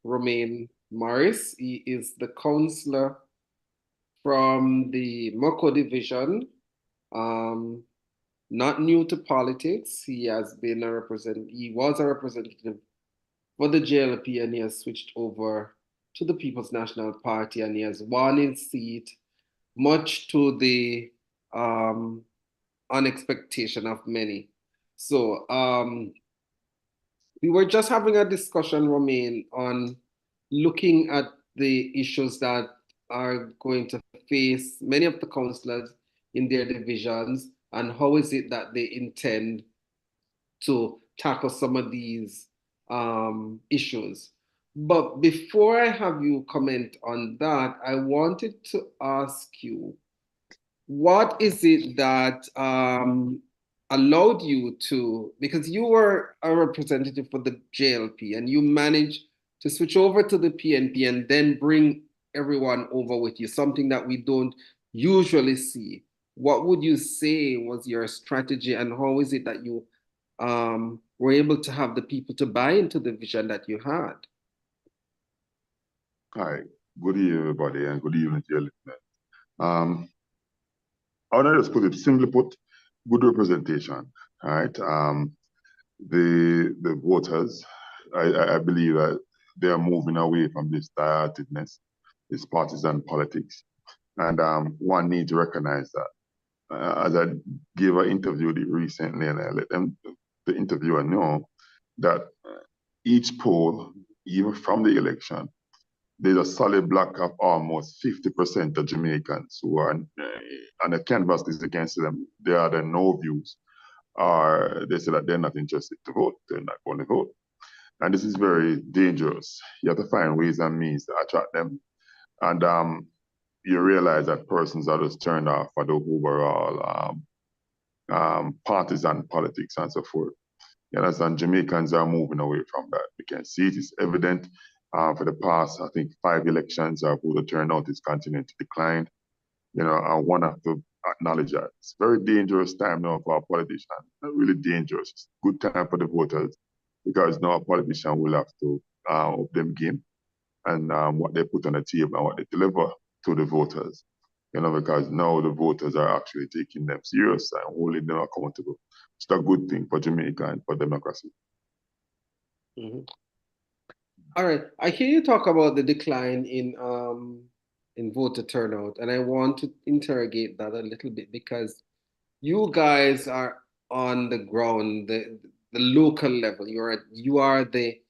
Romain Morris. He is the councillor from the Moko division. not new to politics. He was a representative for the JLP, and he has switched over to the People's National Party, and he has won his seat, much to the unexpectation of many. So we were just having a discussion, Romain, on looking at the issues that are going to face many of the councillors in their divisions, and how is it that they intend to tackle some of these issues. But before I have you comment on that, I wanted to ask you, what is it that allowed you to, because you were a representative for the JLP and you managed to switch over to the PNP and then bring everyone over with you, something that we don't usually see. What would you say was your strategy, and how is it that you were able to have the people to buy into the vision that you had? Hi, good evening, everybody, and good evening to your listeners. I want to just put it simply put, good representation. All right. The voters, I believe that they are moving away from this diehardedness, this partisan politics, and one needs to recognize that. As I gave an interview recently, and I let the interviewer know that each poll, even from the election, there's a solid block of almost 50% of Jamaicans who are on the canvas is against them. They are the no views, or they say that they're not interested to vote, they're not going to vote. And this is very dangerous. You have to find ways and means to attract them. And you realize that persons are just turned off for the overall partisan politics and so forth. You understand, Jamaicans are moving away from that. We can see it is evident for the past, I think, 5 elections, our voter turnout is continuing to decline. You know, I want to acknowledge that. It's a very dangerous time now for our politicians. Not really dangerous. It's a good time for the voters, because now a politician will have to up them game and what they put on the table and what they deliver to the voters. You know, because now the voters are actually taking them serious and holding them accountable. It's a good thing for Jamaica and for democracy. Mm-hmm. All right, I hear you talk about the decline in voter turnout, and I want to interrogate that a little bit, because you guys are on the ground, the local level. You are the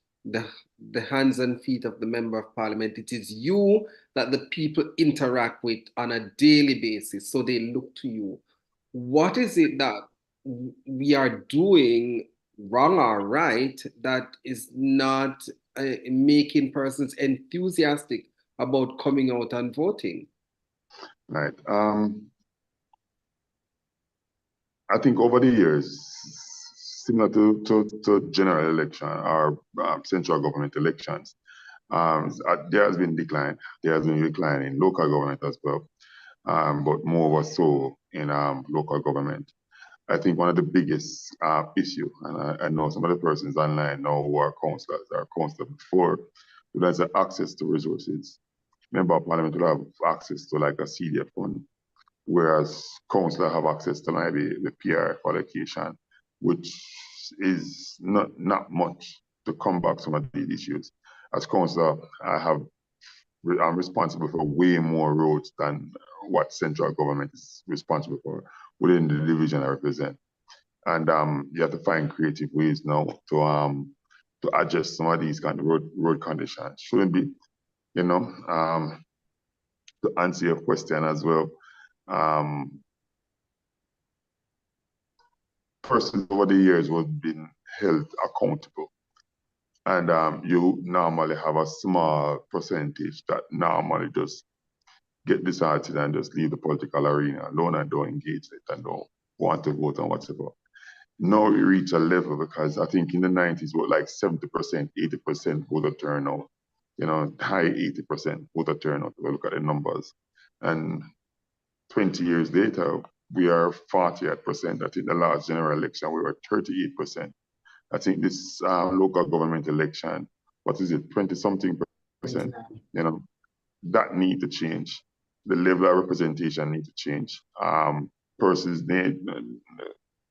hands and feet of the Member of Parliament. It is you that the people interact with on a daily basis, so they look to you. What is it that we are doing wrong or right that is not making persons enthusiastic about coming out and voting? Right. I think over the years, similar to general election or central government elections, there has been decline. There has been decline in local government as well, but more was so in local government. I think one of the biggest issue, and I know some of the persons online now who are councillors or councillors before, there's access to resources. Member of Parliament will have access to like a CDF fund, whereas councillors have access to maybe the PRF allocation, which is not much to combat some of these issues. As councillor, I'm responsible for way more roads than what central government is responsible for within the division I represent. And you have to find creative ways now to adjust some of these kind of road conditions. Shouldn't be, you know, to answer your question as well. Persons over the years who have been held accountable. And you normally have a small percentage that normally just get disheartened and just leave the political arena alone and don't engage it and don't want to vote on whatever. Now we reach a level, because I think in the 90s, we were like 70%, 80% voter turnout, you know, high 80% voter turnout. We look at the numbers. And 20 years later, we are 48%. I think the last general election, we were 38%. I think this local government election, what is it, 20-something percent, you know, that need to change. The level of representation need to change. Persons need,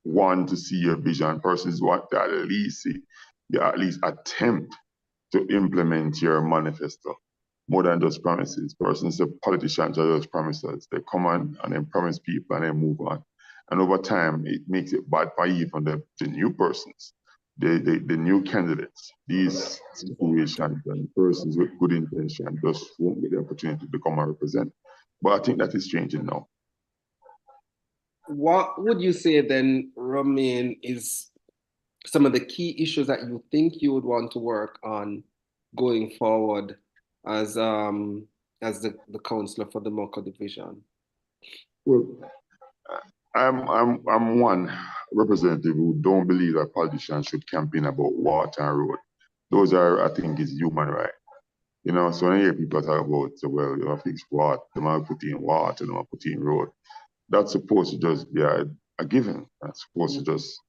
want to see your vision. Persons want to at least attempt to implement your manifesto more than just promises. Persons, the politicians are just promises. They come on and then promise people and then move on. And over time, it makes it bad for even the new persons, the new candidates. These situations and persons with good intention just won't get the opportunity to come and represent. But I think that is changing now. What would you say then, Romain, is some of the key issues that you think you would want to work on going forward as the councillor for the Mocha division? Well, I'm one representative who don't believe that politicians should campaign about water and road. Those are, I think, is human right. You know, so when I hear people talk about, so, well, you know, fix water, they might put in water, they might put in road. That's supposed to just be a given. That's supposed to just,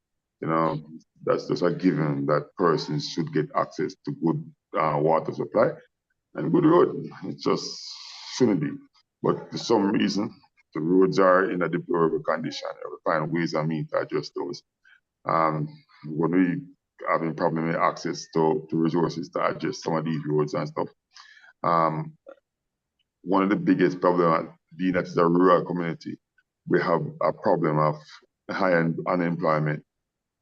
you know, that's just a given that persons should get access to good water supply and good road. It just shouldn't be. But for some reason, the roads are in a deplorable condition. We find ways and means to adjust those. When we having problem with access to resources to adjust some of these roads and stuff. One of the biggest problems, being that it's a rural community, we have a problem of high unemployment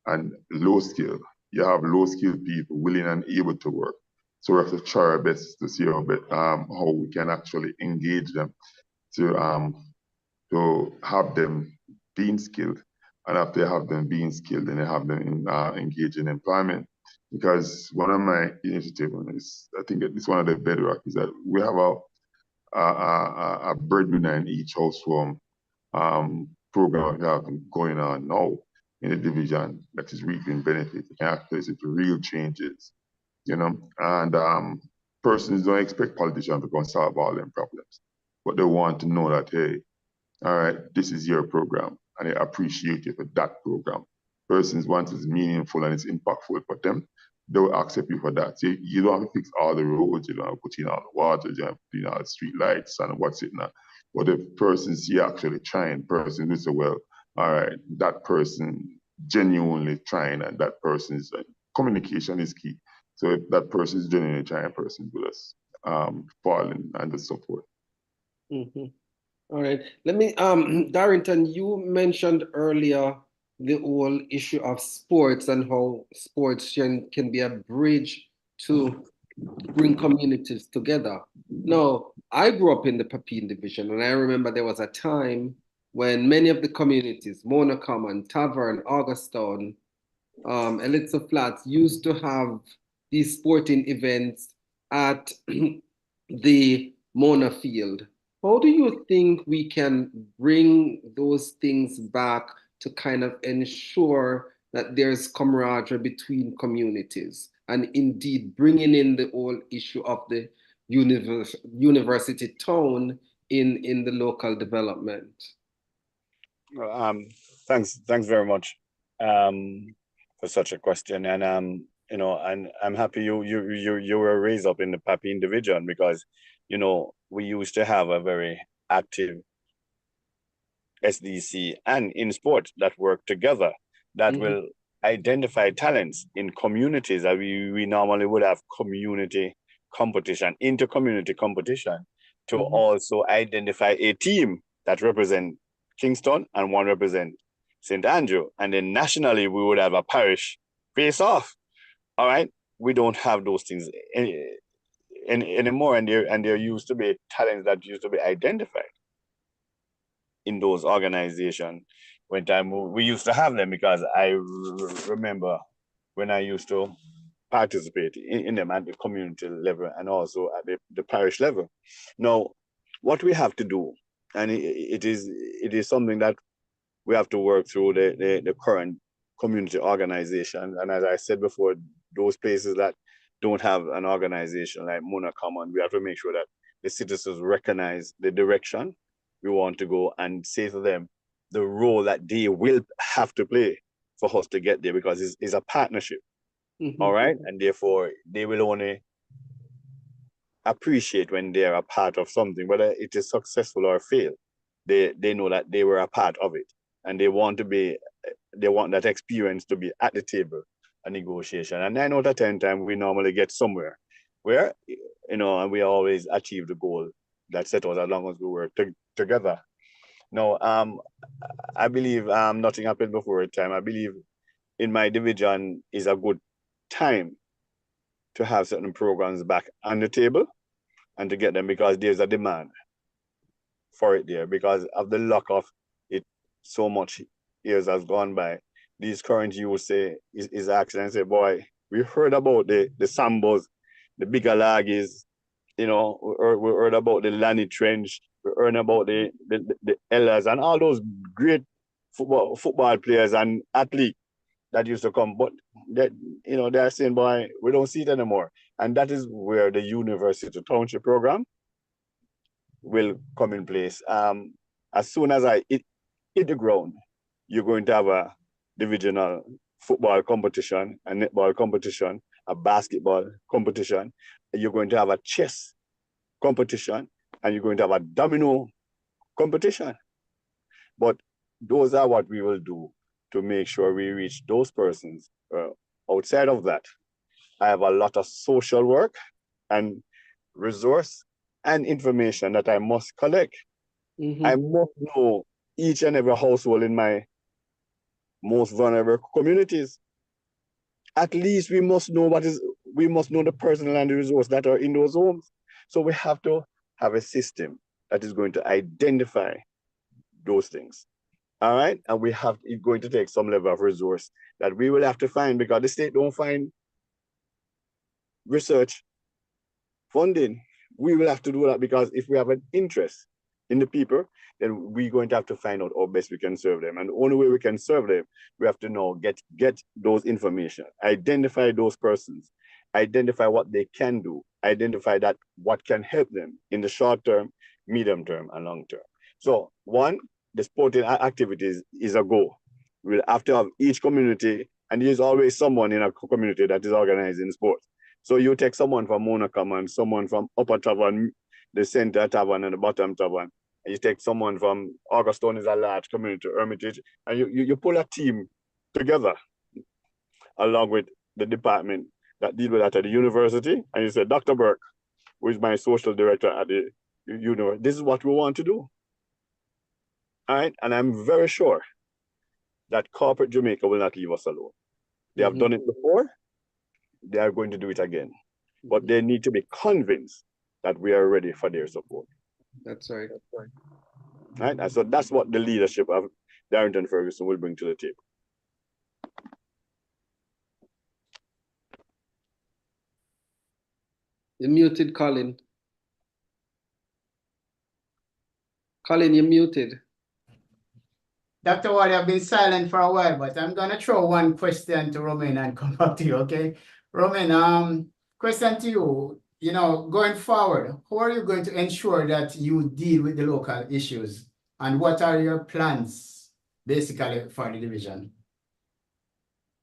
and low skill. You have low skilled people willing and able to work. So we have to try our best to see how we can actually engage them to have them being skilled. And after they have them being skilled, then they have them engage in employment. Because one of my initiatives is, I think it's one of the bedrock, is that we have a breadwinner in each household program going on now in the division that is reaping benefits. It can actually see real changes, you know. And persons don't expect politicians to go and solve all them problems, but they want to know that, hey, all right, this is your program, and I appreciate you for that program. Persons want it's meaningful and it's impactful for them. They will accept you for that. So you don't have to fix all the roads, you don't have to put in all the water, you don't have to put in all the street lights and what's it now. But if persons see actually trying, person who say, well, all right, that person genuinely trying, and that person's communication is key. So if that person is genuinely trying, person will just fall in and the support. Mm-hmm. All right. Let me, Darrington, you mentioned earlier the whole issue of sports and how sports can be a bridge to bring communities together. Now, I grew up in the Papine division, and I remember there was a time when many of the communities, Mona Common, Tavern, Augustown, Elitza Flats, used to have these sporting events at the Mona Field. How do you think we can bring those things back to kind of ensure that there's camaraderie between communities, and indeed bringing in the whole issue of the university town in the local development? Thanks very much for such a question, and you know, and I'm happy you were raised up in the Papine division, because you know we used to have a very active SDC and in sport that work together, that will identify talents in communities that we normally would have community competition, inter-community competition, to also identify a team that represent Kingston and one represent St. Andrew, and then nationally we would have a parish face-off. All right, we don't have those things anymore, and there used to be talents that used to be identified in those organizations. When we used to have them, because I remember when I used to participate in them at the community level and also at the parish level. Now, what we have to do, and it is something that we have to work through the current community organization. And as I said before, those places that don't have an organization like Mona Common, we have to make sure that the citizens recognize the direction we want to go, and say to them the role that they will have to play for us to get there, because it's a partnership. All right, and therefore they will only appreciate when they're a part of something, whether it is successful or fail. They know that they were a part of it, and they want to be they want that experience to be at the table, a negotiation. And 9 out of 10 times, we normally get somewhere where, and we always achieve the goal that set us as long as we work together. Now, I believe nothing happened before time. I believe in my division is a good time to have certain programs back on the table and to get them, because there's a demand for it there, because of the luck of it. So much years has gone by. These current youth say is asking and say, boy, we heard about the Sambos, the bigger laggies, we heard about the Lanny Trench, we heard about the Ellas and all those great football players and athletes that used to come, but that they're saying, boy, we don't see it anymore. And that is where the university to township program will come in place. As soon as I hit the ground, you're going to have a divisional football competition, a netball competition, a basketball competition. You're going to have a chess competition, and you're going to have a domino competition. But those are what we will do to make sure we reach those persons. Outside of that, I have a lot of social work and resource and information that I must collect. I must know each and every household in my most vulnerable communities. At least we must know the personal and the resources that are in those homes. So we have to have a system that is going to identify those things. All right, and it's going to take some level of resource that we will have to find, because the state don't find research funding. We will have to do that, because if we have an interest in the people, then we're going to have to find out how best we can serve them. And the only way we can serve them, we have to know, get those information, identify those persons, identify what they can do, identify that what can help them in the short term, medium term, and long term. So one, the sporting activities is a goal. We'll have to have each community, and there's always someone in a community that is organizing sports. So you take someone from Monacom and someone from Upper Tavern, the Center Tavern and the Bottom Tavern, and you take someone from Augustone is a large community, Hermitage, and you pull a team together along with the department that deal with that at the university, and you say, Dr. Burke, who is my social director at the university, this is what we want to do. All right, and I'm very sure that corporate Jamaica will not leave us alone. They have done it before. They are going to do it again. But they need to be convinced that we are ready for their support. That's right. Right? And so that's what the leadership of Darrington Ferguson will bring to the table. You're muted, Colin. Colin, you're muted. Dr. Wally, I've been silent for a while, but I'm gonna throw one question to Romain and come back to you, okay? Romain, question to you, going forward, how are you going to ensure that you deal with the local issues? And what are your plans, basically, for the division?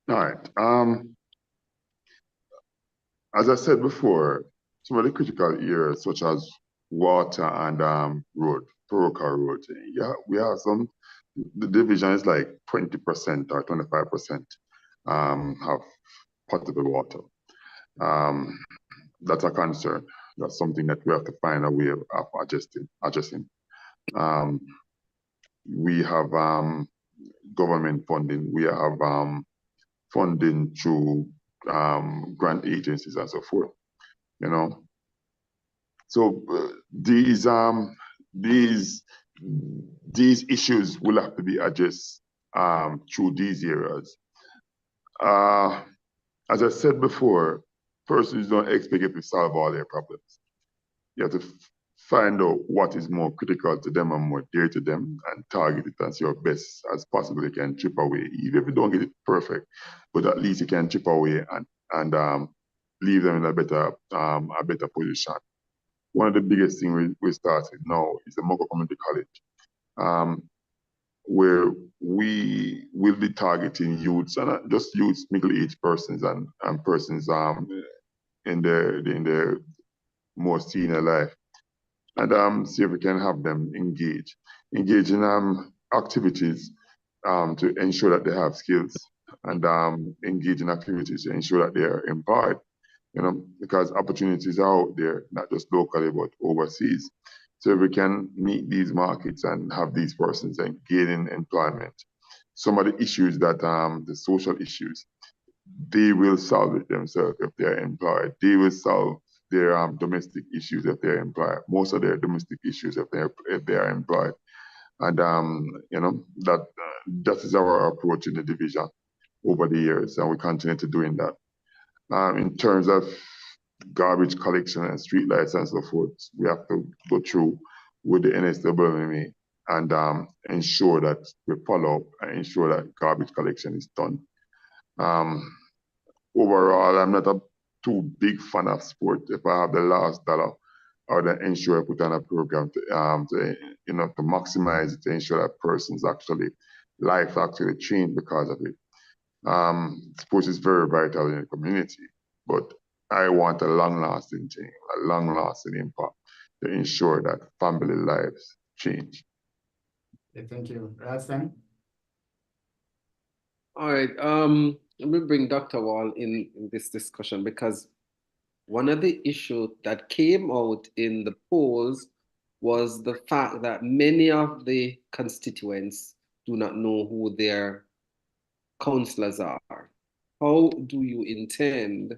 All right. As I said before, some of the critical areas such as water and road, Toroka Road, we have some. The division is like 20% or 25% have potable water. That's a concern. That's something that we have to find a way of adjusting. We have government funding. We have funding through grant agencies and so forth. So these issues will have to be addressed through these areas. As I said before, persons don't expect it to solve all their problems. You have to find out what is more critical to them and more dear to them and target it as your best as possible. You can chip away, even if you don't get it perfect, but at least you can chip away and leave them in a better position. One of the biggest things we started now is the Mogo Community College, where we will be targeting youths, and not just youths, middle-aged persons and persons in their more senior life, and see if we can have them engage in activities to ensure that they have skills and engage in activities to ensure that they are empowered, because opportunities are out there, not just locally, but overseas. So if we can meet these markets and have these persons engage in employment, some of the issues that, the social issues, they will solve it themselves if they're employed. They will solve their domestic issues if they're employed. Most of their domestic issues if they are employed. And that is our approach in the division over the years, and we continue to doing that. In terms of garbage collection and street lights and so forth, we have to go through with the NSWMA and ensure that we follow up and ensure that garbage collection is done. Overall, I'm not a too big fan of sport. If I have the last dollar, I would ensure I put on a program to maximize it, to ensure that person's life actually change because of it. Sports is very vital in the community, but I want a long-lasting thing, a long-lasting impact to ensure that family lives change. Okay, thank you. Ralston? All right, let me bring Dr. Wall in this discussion, because one of the issues that came out in the polls was the fact that many of the constituents do not know who their councillors are. How do you intend,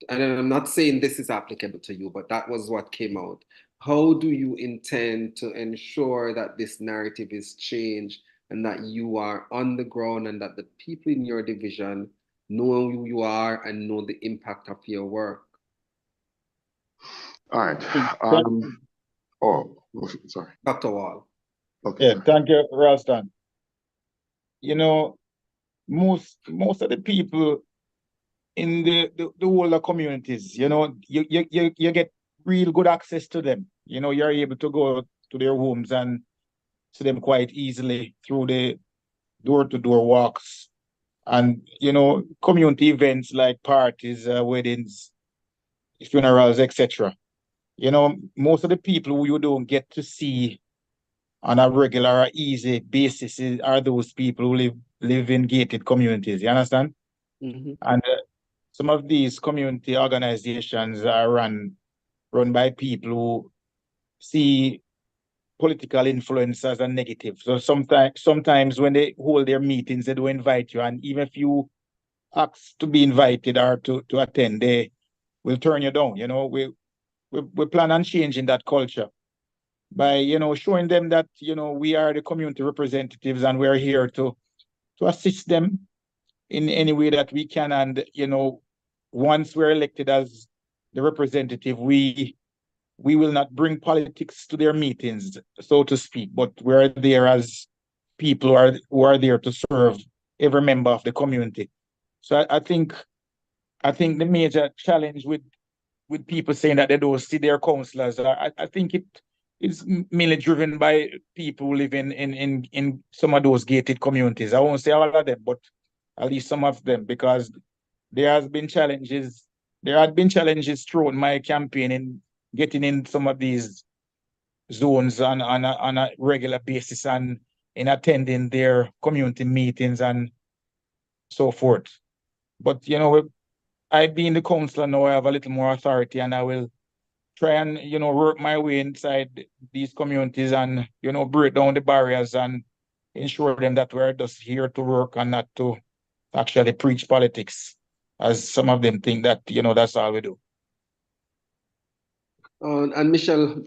and I'm not saying this is applicable to you, but that was what came out. How do you intend to ensure that this narrative is changed and that you are on the ground and that the people in your division know who you are and know the impact of your work? All right. Sorry. Dr. Wall. Okay. Yeah, thank you, Ralston. Most of the people in the older communities, you get real good access to them. You're able to go to their homes and see them quite easily through the door-to-door walks and, community events like parties, weddings, funerals, etc. Most of the people who you don't get to see on a regular or easy basis are those people who live in gated communities. You understand? Mm-hmm. And some of these community organizations are run by people who see political influence as a negative. So sometimes when they hold their meetings, they don't invite you. And even if you ask to be invited or to attend, they will turn you down. We plan on changing that culture by, showing them that, we are the community representatives and we're here to assist them in any way that we can. And, once we're elected as the representative, we will not bring politics to their meetings, so to speak, but we're there as people who are there to serve every member of the community. So I think the major challenge with people saying that they don't see their councillors, I think it is mainly driven by people who live in some of those gated communities. I won't say all of them, but at least some of them, because there had been challenges throughout my campaign in getting in some of these zones on a regular basis and in attending their community meetings and so forth. But I being the councillor now, I have a little more authority, and I will try and work my way inside these communities and break down the barriers and ensure them that we're just here to work and not to actually preach politics, as some of them think that that's all we do. And Michelle,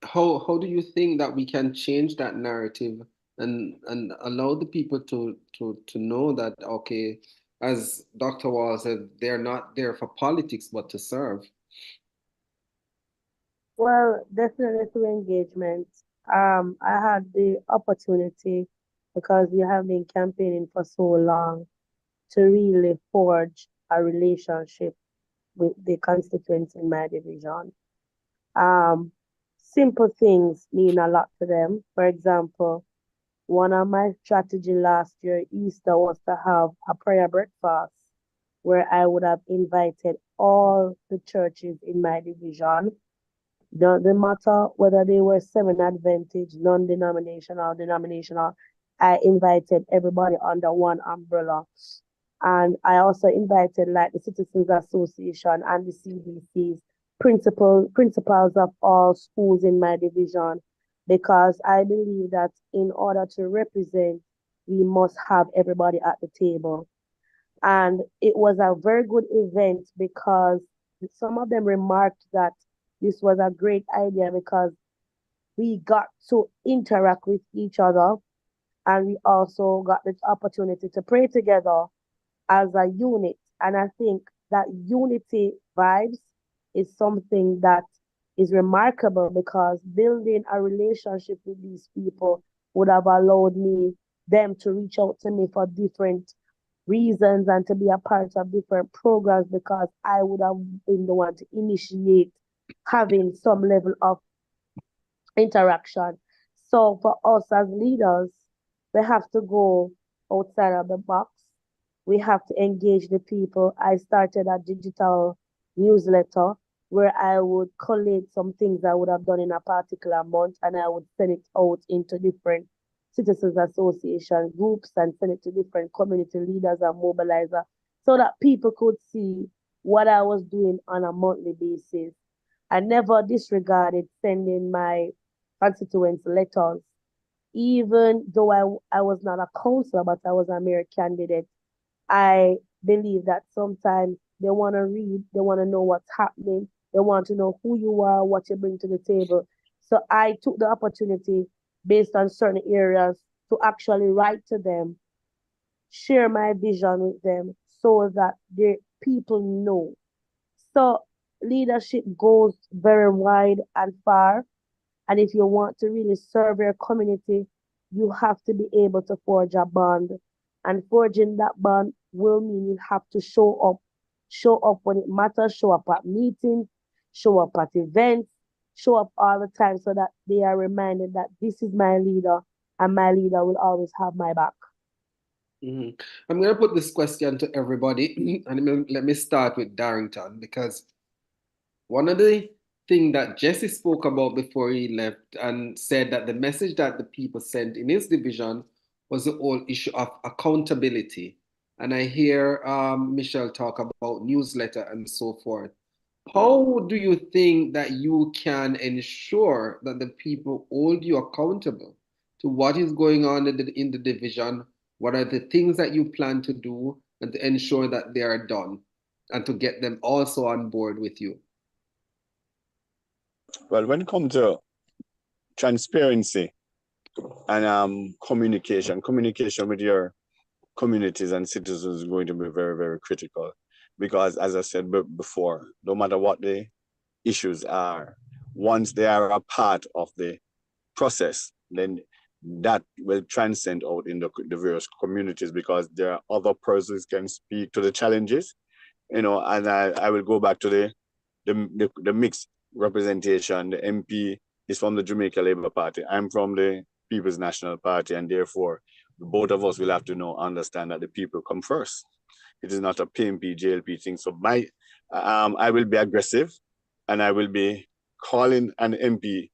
how do you think that we can change that narrative and allow the people to know that, okay, as Dr. Wall said, they're not there for politics but to serve? Well, definitely through engagement. I had the opportunity, because we have been campaigning for so long, to really forge a relationship with the constituents in my division. Simple things mean a lot to them. For example, one of my strategy last year, Easter, was to have a prayer breakfast where I would have invited all the churches in my division. Doesn't matter whether they were Seventh Adventist, non-denominational, denominational. I invited everybody under one umbrella. And I also invited like the Citizens Association and the CDCs, principals of all schools in my division, because I believe that in order to represent, we must have everybody at the table. And it was a very good event because some of them remarked that this was a great idea because we got to interact with each other, and we also got the opportunity to pray together as a unit. And I think that unity vibes is something that is remarkable because building a relationship with these people would have allowed them to reach out to me for different reasons and to be a part of different programs because I would have been the one to initiate having some level of interaction. So for us as leaders, we have to go outside of the box. We have to engage the people. I started a digital newsletter where I would collate some things I would have done in a particular month and I would send it out into different citizens association groups and send it to different community leaders and mobilizers so that people could see what I was doing on a monthly basis. I never disregarded sending my constituents letters, even though I was not a councillor, but I was a mayor candidate. I believe that sometimes they want to read, they want to know what's happening, they want to know who you are, what you bring to the table. So I took the opportunity based on certain areas to actually write to them, share my vision with them so that the people know. So leadership goes very wide and far. And if you want to really serve your community, you have to be able to forge a bond. And forging that bond will mean you have to show up when it matters, show up at meetings, show up at events, show up all the time so that they are reminded that this is my leader and my leader will always have my back. I'm going to put this question to everybody, and let me start with Darrington, because one of the things that Jesse spoke about before he left and said that the message that the people sent in his division was the whole issue of accountability. And I hear Michelle talk about newsletter and so forth. How do you think that you can ensure that the people hold you accountable to what is going on in the division? What are the things that you plan to do and to ensure that they are done and to get them also on board with you? Well, when it comes to transparency and communication with your communities and citizens is going to be very, very critical. Because as I said before, no matter what the issues are, once they are a part of the process, then that will transcend out in the various communities because there are other persons can speak to the challenges, and I will go back to the mixed representation. The MP is from the Jamaica Labour Party. I'm from the People's National Party, and therefore both of us will have to understand that the people come first. It is not a PMP, JLP thing. So I will be aggressive, and I will be calling an MP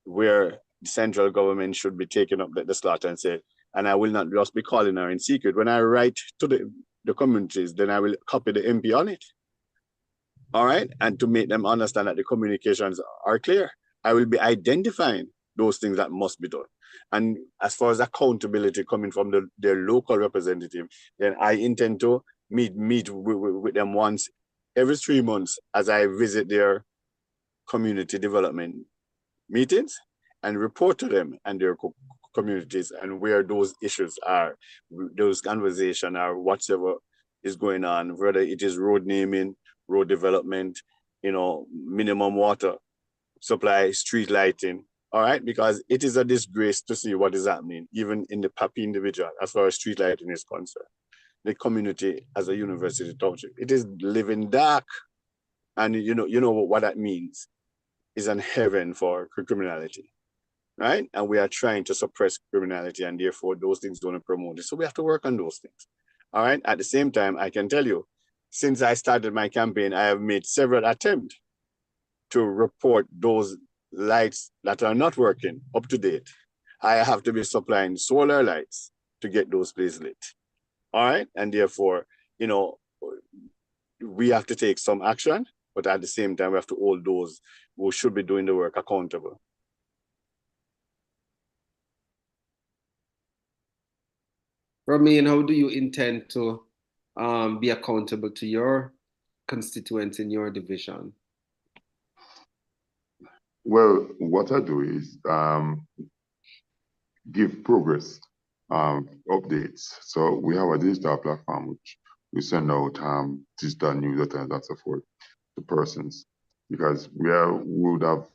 where the central government should be taking up the slot and say, and I will not just be calling her in secret. When I write to the communities, then I will copy the MP on it. All right, and to make them understand that the communications are clear. I will be identifying those things that must be done. And as far as accountability coming from their local representative, then I intend to meet with them once every 3 months as I visit their community development meetings and report to them and their communities and where those issues are, those conversations are, whatever is going on, whether it is road naming, road development, minimum water supply, street lighting. All right, because it is a disgrace to see what is happening, even in the PAPI individual, as far as street lighting is concerned. The community as a university township, it is living dark. And you know what that means is an heaven for criminality, right? And we are trying to suppress criminality, and therefore those things don't promote it. So we have to work on those things. All right, at the same time, I can tell you, since I started my campaign, I have made several attempts to report those lights that are not working up to date. I have to be supplying solar lights to get those places lit. All right. And therefore, you know, we have to take some action, but at the same time, we have to hold those who should be doing the work accountable. Romain, how do you intend to be accountable to your constituents in your division? Well, what I do is give progress updates. So we have a digital platform which we send out digital newsletters and so forth to persons, because we would have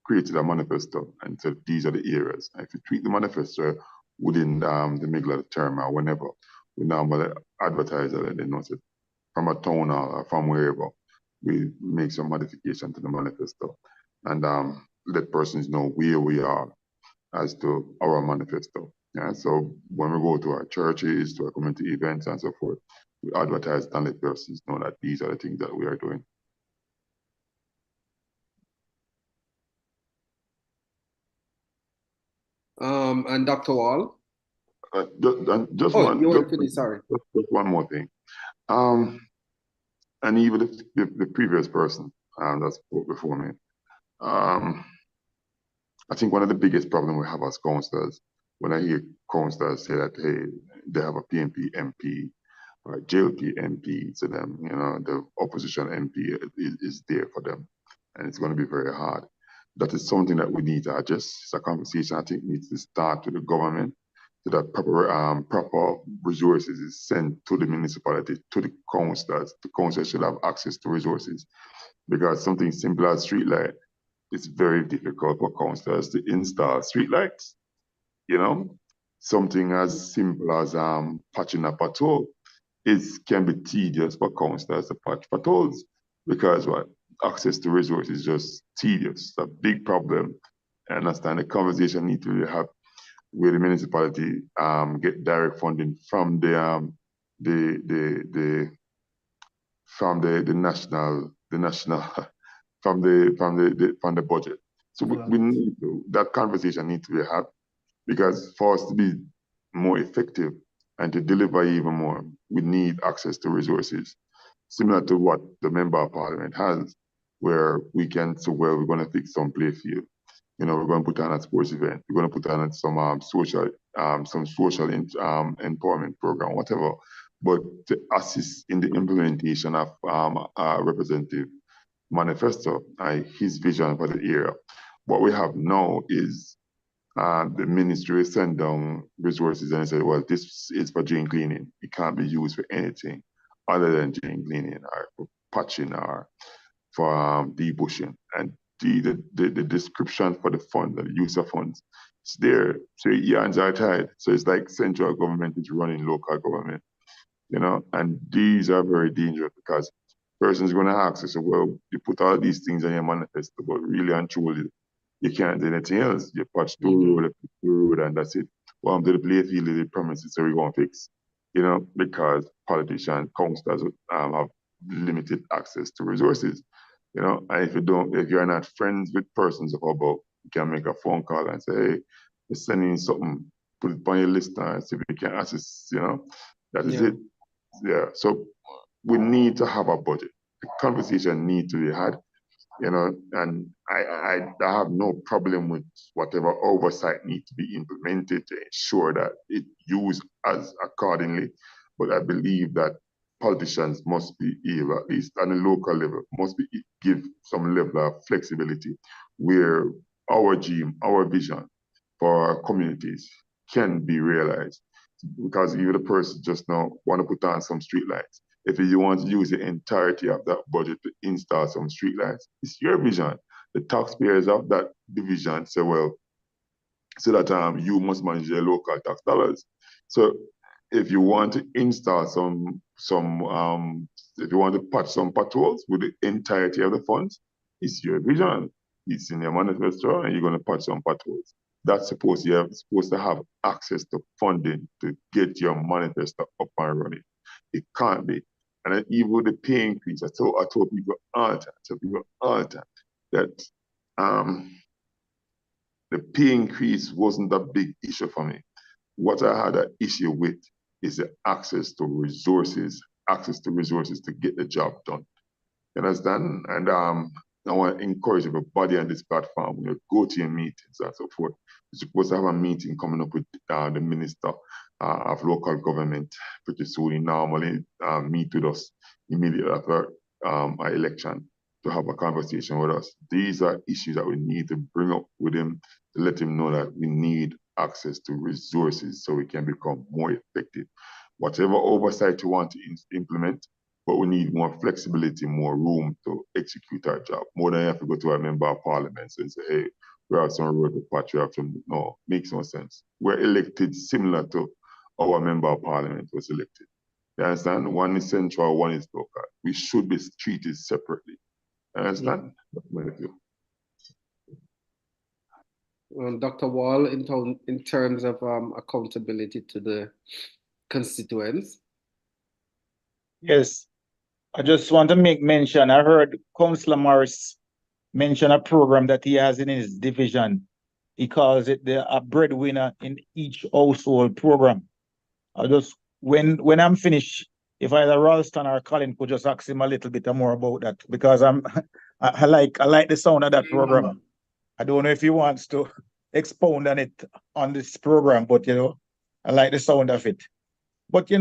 created a manifesto and said these are the areas. And if you tweak the manifesto within the middle of the term or whenever, we normally advertise it and they know it from a town hall or from wherever. We make some modification to the manifesto and let persons know where we are as to our manifesto. Yeah, so when we go to our churches, to our community events and so forth, we advertise and let persons know that these are the things that we are doing. And Dr. Wall? Just one more thing. And even the previous person that spoke before me, I think one of the biggest problems we have as councillors, when I hear councillors say that, hey, they have a PNP MP or a JLP MP to them, you know, the opposition MP is there for them, and it's going to be very hard. That is something that we need to address. It's a conversation I think needs to start with the government, so that proper resources is sent to the municipality, to the councillors. The councillors should have access to resources, because something simple as street light, it's very difficult for councillors to install street lights. You know, something as simple as patching a pothole can be tedious for councillors to patch potholes, because what, access to resources is just tedious. It's a big problem. I understand the conversation needs to be had where the municipality get direct funding from the national from the budget. So we need that conversation needs to be had, because for us to be more effective and to deliver even more, we need access to resources, similar to what the Member of Parliament has, where we can say, well, we're going to fix some play field. You know, we're going to put on a sports event. We're going to put on some social empowerment program, whatever. But to assist in the implementation of Representative Manifesto, his vision for the area. What we have now is the ministry send down resources and say, well, this is for drain cleaning. It can't be used for anything other than drain cleaning or for patching or for debushing. And the description for the fund, the use of funds, it's there. So your hands are tied. So it's like central government is running local government, you know, and these are very dangerous, because person's going to ask us, so, well, you put all these things in your manifesto, but really and truly, you can't do anything else. You patch the road, and that's it. Well, to the play field, they promises, so we're going to fix, you know, because politicians, councillors have limited access to resources, you know, and if you're not friends with persons of above, you can make a phone call and say, hey, we're sending something, put it on your list and see if we can assist, you know, that is it. Yeah, so we need to have a budget. The conversation needs to be had, you know, and I have no problem with whatever oversight needs to be implemented to ensure that it used as accordingly. But I believe that politicians must be able, at least on the local level, must be give some level of flexibility where our dream, our vision for our communities can be realized. Because even the person just now want to put on some street lights. If you want to use the entirety of that budget to install some street lights, it's your vision. The taxpayers of that division say, well, so that you must manage your local tax dollars. So if you want to install if you want to patch some potholes with the entirety of the funds, it's your vision. It's in your manifesto, and you're going to patch some potholes. That's supposed to have access to funding to get your manifesto up and running. It can't be. And then even with the pay increase, I told people all the time, that the pay increase wasn't a big issue for me. What I had an issue with is the access to resources to get the job done. You understand? And I want to encourage everybody on this platform, when you go to your meetings and so forth, you're supposed to have a meeting coming up with the Minister of Local Government pretty soon. He normally meet with us immediately after our election to have a conversation with us. These are issues that we need to bring up with him to let him know that we need access to resources so we can become more effective. Whatever oversight you want to implement, but we need more flexibility, more room to execute our job. More than have to go to a member of parliament and say, hey, we have some road to patch, we have some, no, makes no sense. We're elected similar to our member of parliament was elected. You understand? One is central, one is local. We should be treated separately. You understand? Dr. Wall, in terms of accountability to the constituents. Yes, I just want to make mention. I heard Councillor Morris mention a program that he has in his division. He calls it a breadwinner in each household program. I just when I'm finished, if either Ralston or Colin could just ask him a little bit more about that, because I like the sound of that program. I don't know if he wants to expound on it on this program, but I like the sound of it. But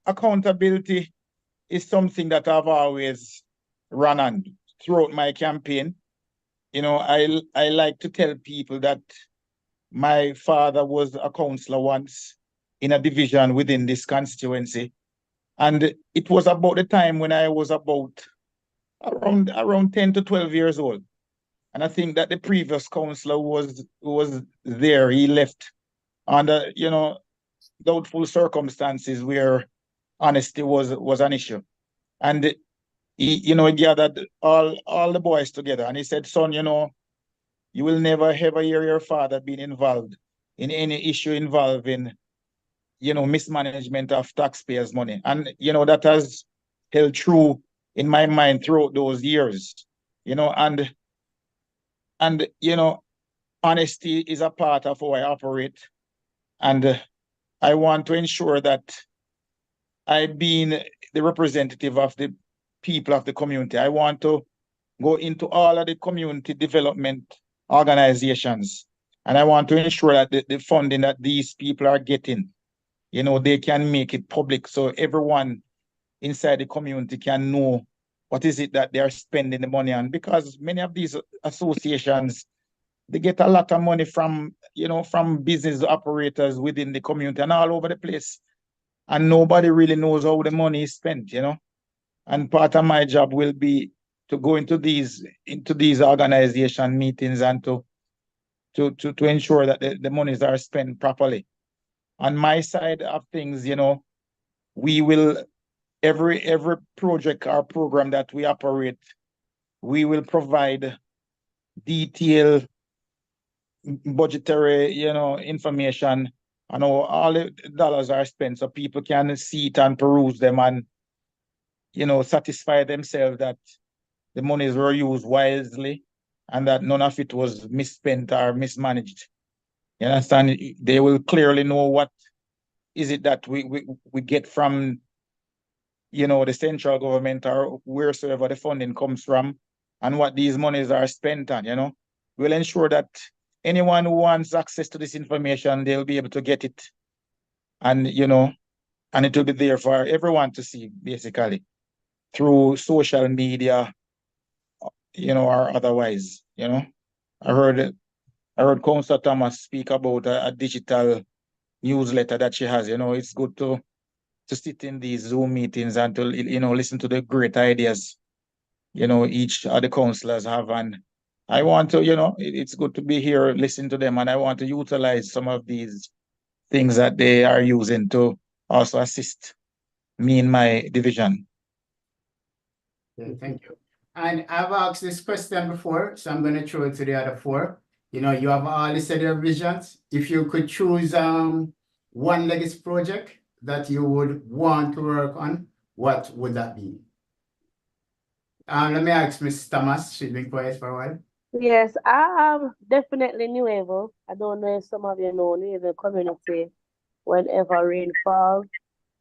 accountability is something that I've always run on throughout my campaign. I like to tell people that my father was a councillor once in a division within this constituency. And it was about the time when I was about around 10 to 12 years old. And I think that the previous councillor was there. He left under, doubtful circumstances where honesty was an issue. And he gathered all the boys together and he said, son, you will never ever hear your father being involved in any issue involving, mismanagement of taxpayers' money. And, that has held true in my mind throughout those years, and honesty is a part of how I operate. And I want to ensure that I, being the representative of the people of the community, I want to go into all of the community development organizations. And I want to ensure that the funding that these people are getting, they can make it public so everyone inside the community can know what is it that they are spending the money on. Because many of these associations, they get a lot of money from, from business operators within the community and all over the place. And nobody really knows how the money is spent, And part of my job will be to go into these organization meetings and to ensure that the monies are spent properly. On my side of things, we will every project or program that we operate, we will provide detailed budgetary, information on how all the dollars are spent so people can see it and peruse them and, satisfy themselves that the monies were used wisely and that none of it was misspent or mismanaged. You understand? They will clearly know what is it that we get from, the central government or wheresoever the funding comes from and what these monies are spent on, We'll ensure that anyone who wants access to this information, they'll be able to get it. And, and it will be there for everyone to see, basically, through social media, or otherwise, I heard Councillor Thomas speak about a digital newsletter that she has. It's good to sit in these Zoom meetings and to, listen to the great ideas, each of the councillors have. And I want to, it's good to be here, listen to them, and I want to utilize some of these things that they are using to also assist me in my division. Yeah, thank you. And I've asked this question before, so I'm going to throw it to the other four. You have all listed your visions. If you could choose one legacy project that you would want to work on, what would that be? Let me ask Ms. Thomas. She's been quiet for a while. Yes, I am definitely Nuevo. I don't know if some of you know Nuevo community. Whenever rain falls,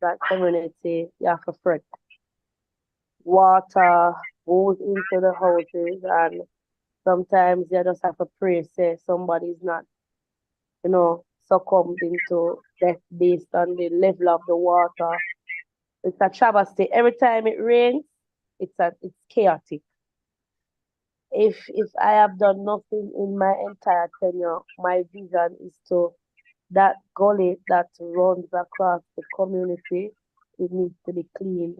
that community, you have to fret. Water goes into the houses, and sometimes you just have to pray, say somebody's not, succumbed into death based on the level of the water. It's a travesty. Every time it rains, it's chaotic. If I have done nothing in my entire tenure, my vision is to that gully that runs across the community, it needs to be cleaned.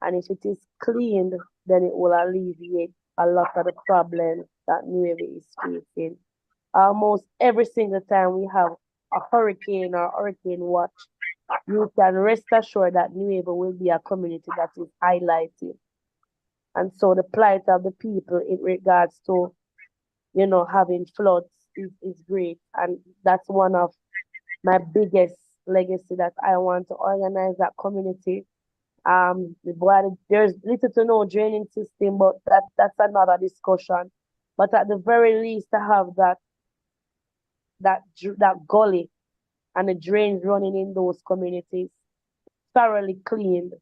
And if it is cleaned, then it will alleviate a lot of the problems that Nueve is facing. Almost every single time we have a hurricane or hurricane watch, you can rest assured that Nueve will be a community that is highlighted. And so the plight of the people in regards to, having floods is great. And that's one of my biggest legacy that I want to organize that community. There's little to no draining system, but that's another discussion. But at the very least, to have that gully and the drains running in those communities thoroughly cleaned,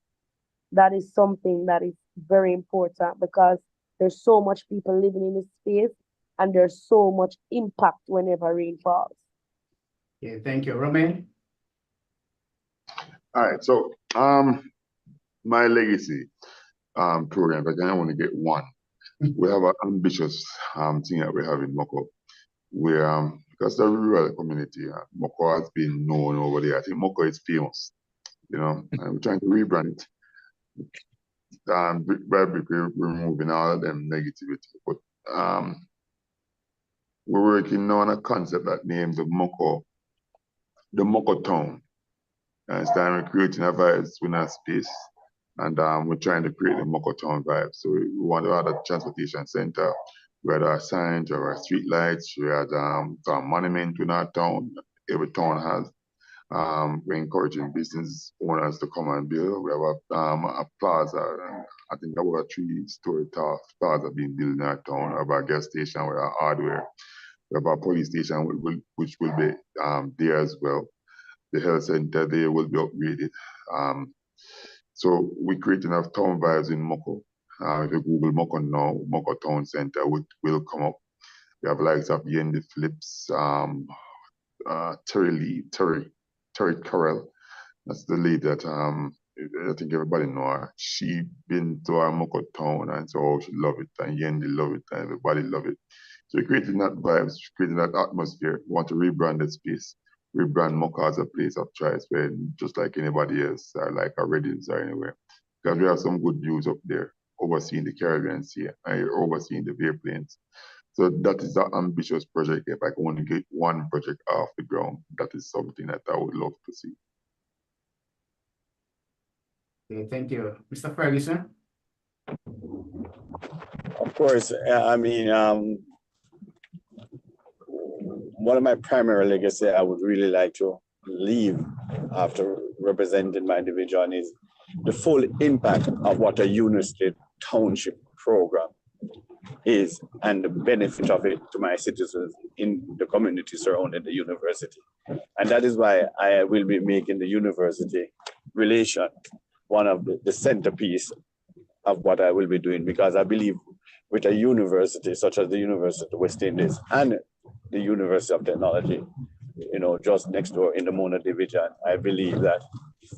that is something that is very important because there's so much people living in this space and there's so much impact whenever rain falls. Okay, thank you. Romain? All right, so my legacy program, but I want to get one. We have an ambitious thing that we have in Moko, where because the rural community, Moko has been known over there. I think Moko is famous, and we're trying to rebrand it. Brick by brick, we're removing all of them negativity. But we're working now on a concept that names the Moko town. And it's time we're creating a vibes in a space. And we're trying to create the Moko town vibe. So we want to have a transportation center, we had our signs, we had our street lights, we had a monument in our town. Every town has. We're encouraging business owners to come and build. We have a plaza. I think about a 3-story plaza being built in our town. We have a gas station with our hardware. We have a police station which will be there as well. The health center there will be upgraded. So we're creating enough town vibes in Moko. If you Google Moko now, Moko Town Center will come up. We have likes of Yendi Phillips, Terry Carroll. That's the lady that I think everybody know her. She been to our Moko town and so she love it and Yendi love it and everybody love it. So we're creating that vibes, creating that atmosphere. We want to rebrand the space, rebrand Moko as a place of choice where just like anybody else, like a Reddings or anywhere. Because we have some good views up there, overseeing the Caribbean Sea and overseeing the Bay Plains. So that is an ambitious project. If I can only get one project off the ground, that is something that I would love to see. Okay, thank you. Mr. Ferguson? Of course, I mean, one of my primary legacy I would really like to leave after representing my division is the full impact of what a university township program is and the benefit of it to my citizens in the community surrounding the university. And that is why I will be making the university relation one of the centerpiece of what I will be doing, because I believe with a university such as the University of West Indies and the University of Technology, just next door in the Mona Division, I believe that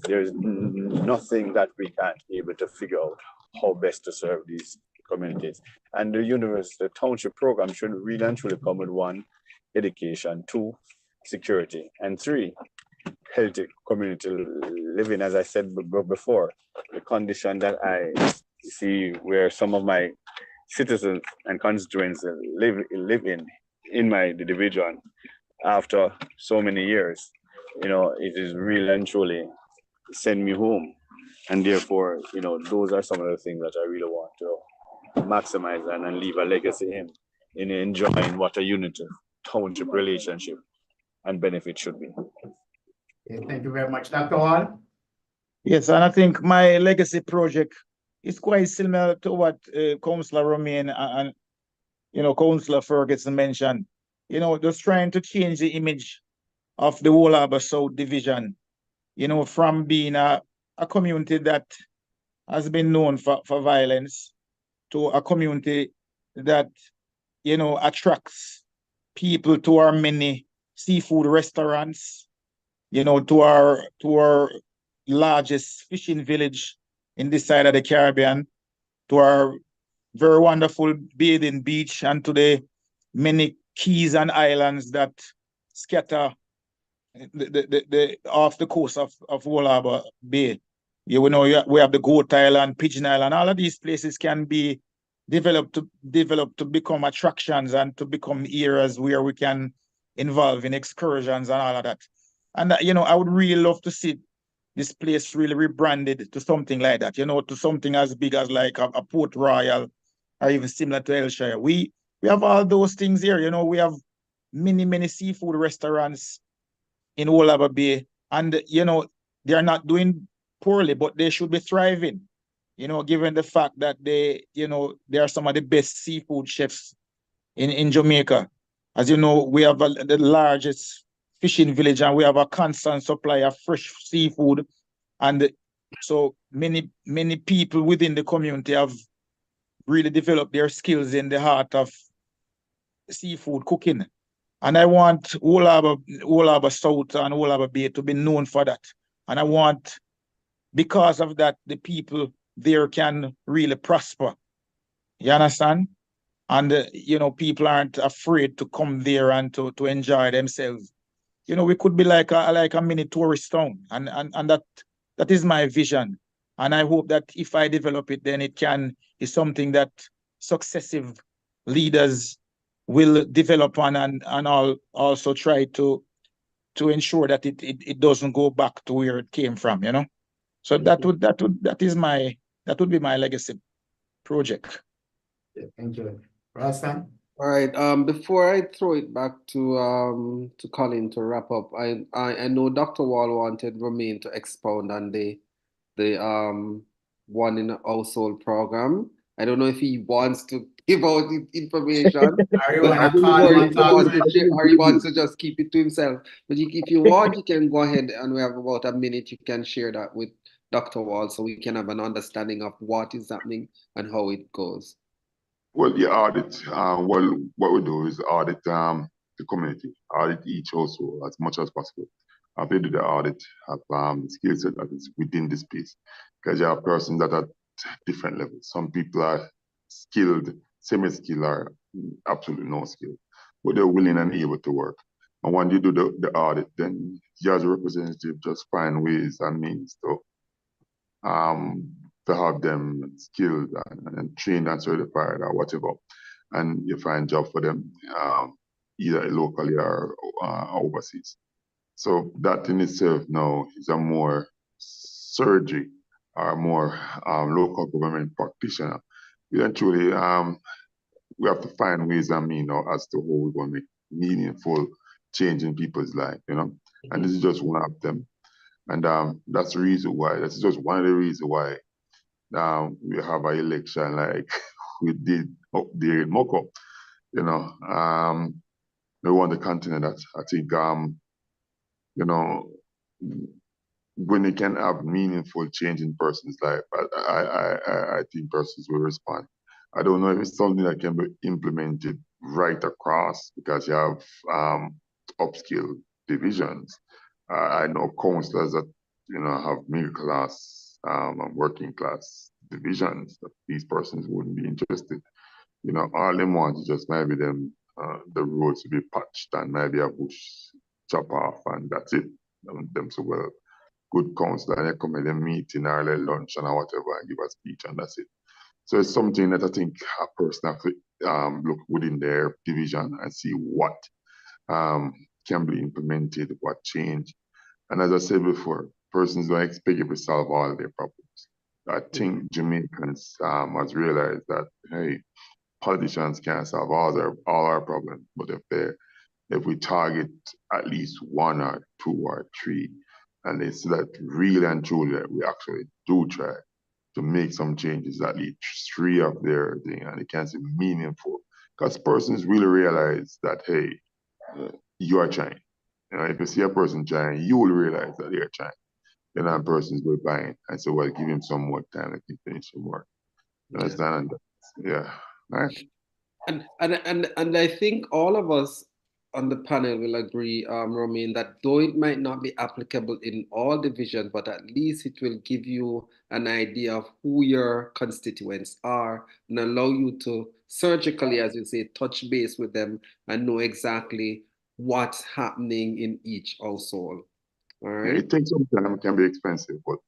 there's nothing that we can't be able to figure out how best to serve these communities. And the university township program should really and truly come with 1, education, 2, security, and 3, healthy community living. As I said before, the condition that I see where some of my citizens and constituents live in my division after so many years, it is really and truly send me home. And therefore, those are some of the things that I really want to maximize and leave a legacy in enjoying what a unity township relationship and benefit should be. Okay, thank you very much. Dr. Wall? Yes, and I think my legacy project is quite similar to what Councillor Romain and Councillor Ferguson mentioned, just trying to change the image of the Whole Harbour South Division, from being a community that has been known for violence to a community that, attracts people to our many seafood restaurants, to our largest fishing village in this side of the Caribbean, to our very wonderful bathing beach, and to the many keys and islands that scatter off the coast of Whole Harbour Bay. We have the Goat Island, Pigeon Island. All of these places can be developed to become attractions and to become areas where we can involve in excursions and all of that. And I would really love to see this place really rebranded to something like that, to something as big as like a Port Royal or even similar to Elshire. We have all those things here. We have many seafood restaurants in Whole Harbour Bay, and they are not doing poorly, but they should be thriving. Given the fact that they are some of the best seafood chefs in Jamaica. As you know, we have the largest fishing village, and we have a constant supply of fresh seafood, and so many people within the community have really developed their skills in the art of seafood cooking. And I want Whole Harbour South and Whole Harbour Bay to be known for that. And I want, because of that, the people there can really prosper. You understand? And people aren't afraid to come there and to enjoy themselves. We could be like a mini tourist town, and that is my vision. And I hope that if I develop it, then it is something that successive leaders will develop on and also try to ensure that it doesn't go back to where it came from. So that would be my legacy project. Thank you. Rastan? All right. Before I throw it back to Colin to wrap up, I know Dr. Wall wanted Romain to expound on the one in a household program. I don't know if he wants to give out information, or he wants to just keep it to himself. But if you want, you can go ahead, and we have about a minute. You can share that with Dr. Wall so we can have an understanding of what is happening and how it goes. Well, the audit, what we do is audit the community, audit each household as much as possible. After you do the audit, have the skill set that is within the space. Because you have persons that are at different levels. Some people are skilled, semi-skilled, or absolutely no skill, but they're willing and able to work. And when you do the audit, then you as a representative just find ways and means to have them skilled and trained and certified or whatever. And you find job for them either locally or overseas. So that in itself now is a more surgery or more local government practitioner. Eventually, we have to find ways and means as to how we're going to make meaningful change in people's life, And this is just one of them. And that's the reason why, that's just one of the reasons why we have an election like we did up there in Moko. We want to continue that. I think, when you can have meaningful change in person's life, I think persons will respond. I don't know if it's something that can be implemented right across, because you have upskill divisions. I know councillors that have middle class and working class divisions that these persons wouldn't be interested. All them want is just maybe them the roads to be patched and maybe a bush chop off, and that's it. Them so well, good councillor, and they come in a meeting or a lunch and whatever and give a speech, and that's it. So it's something that I think a person have to look within their division and see what can be implemented, what change. And as I said before, persons don't expect you to solve all their problems. I think Jamaicans must realize that, hey, politicians can't solve all our problems, but if we target at least one or two or three, and it's that really and truly that we actually do try to make some changes, at least three of their thing, and it can be meaningful, because persons really realize that, hey, you are trying. You know, if you see a person trying, you will realize that they're trying. Then that persons will buy it. And so, well, give him some more time, let him finish the work. You understand? Yeah. All right. And I think all of us on the panel will agree, Romain, that though it might not be applicable in all divisions, but at least it will give you an idea of who your constituents are and allow you to surgically, as you say, touch base with them and know exactly what's happening in each household. All right. It takes some time, it can be expensive, but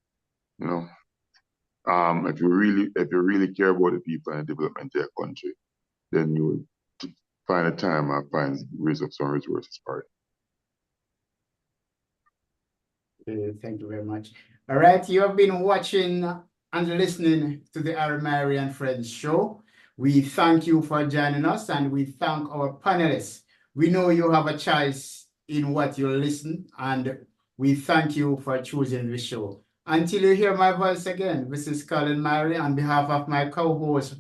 you know, if you really care about the people and development of their country, then you would find a time and raise up some resources for it. Thank you very much. All right, you have been watching and listening to the Irie Myrie and Friends show. We thank you for joining us and we thank our panelists. We know you have a choice in what you listen and we thank you for choosing the show. Until you hear my voice again, this is Colin Myrie on behalf of my co-host,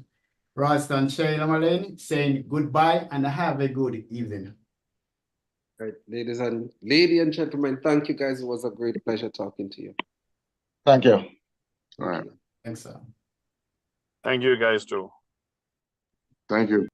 Ralston Shayla Malane, saying goodbye and have a good evening. Right, ladies and gentlemen, thank you guys. It was a great pleasure talking to you. Thank you. All right. Thanks, sir. Thank you guys too. Thank you.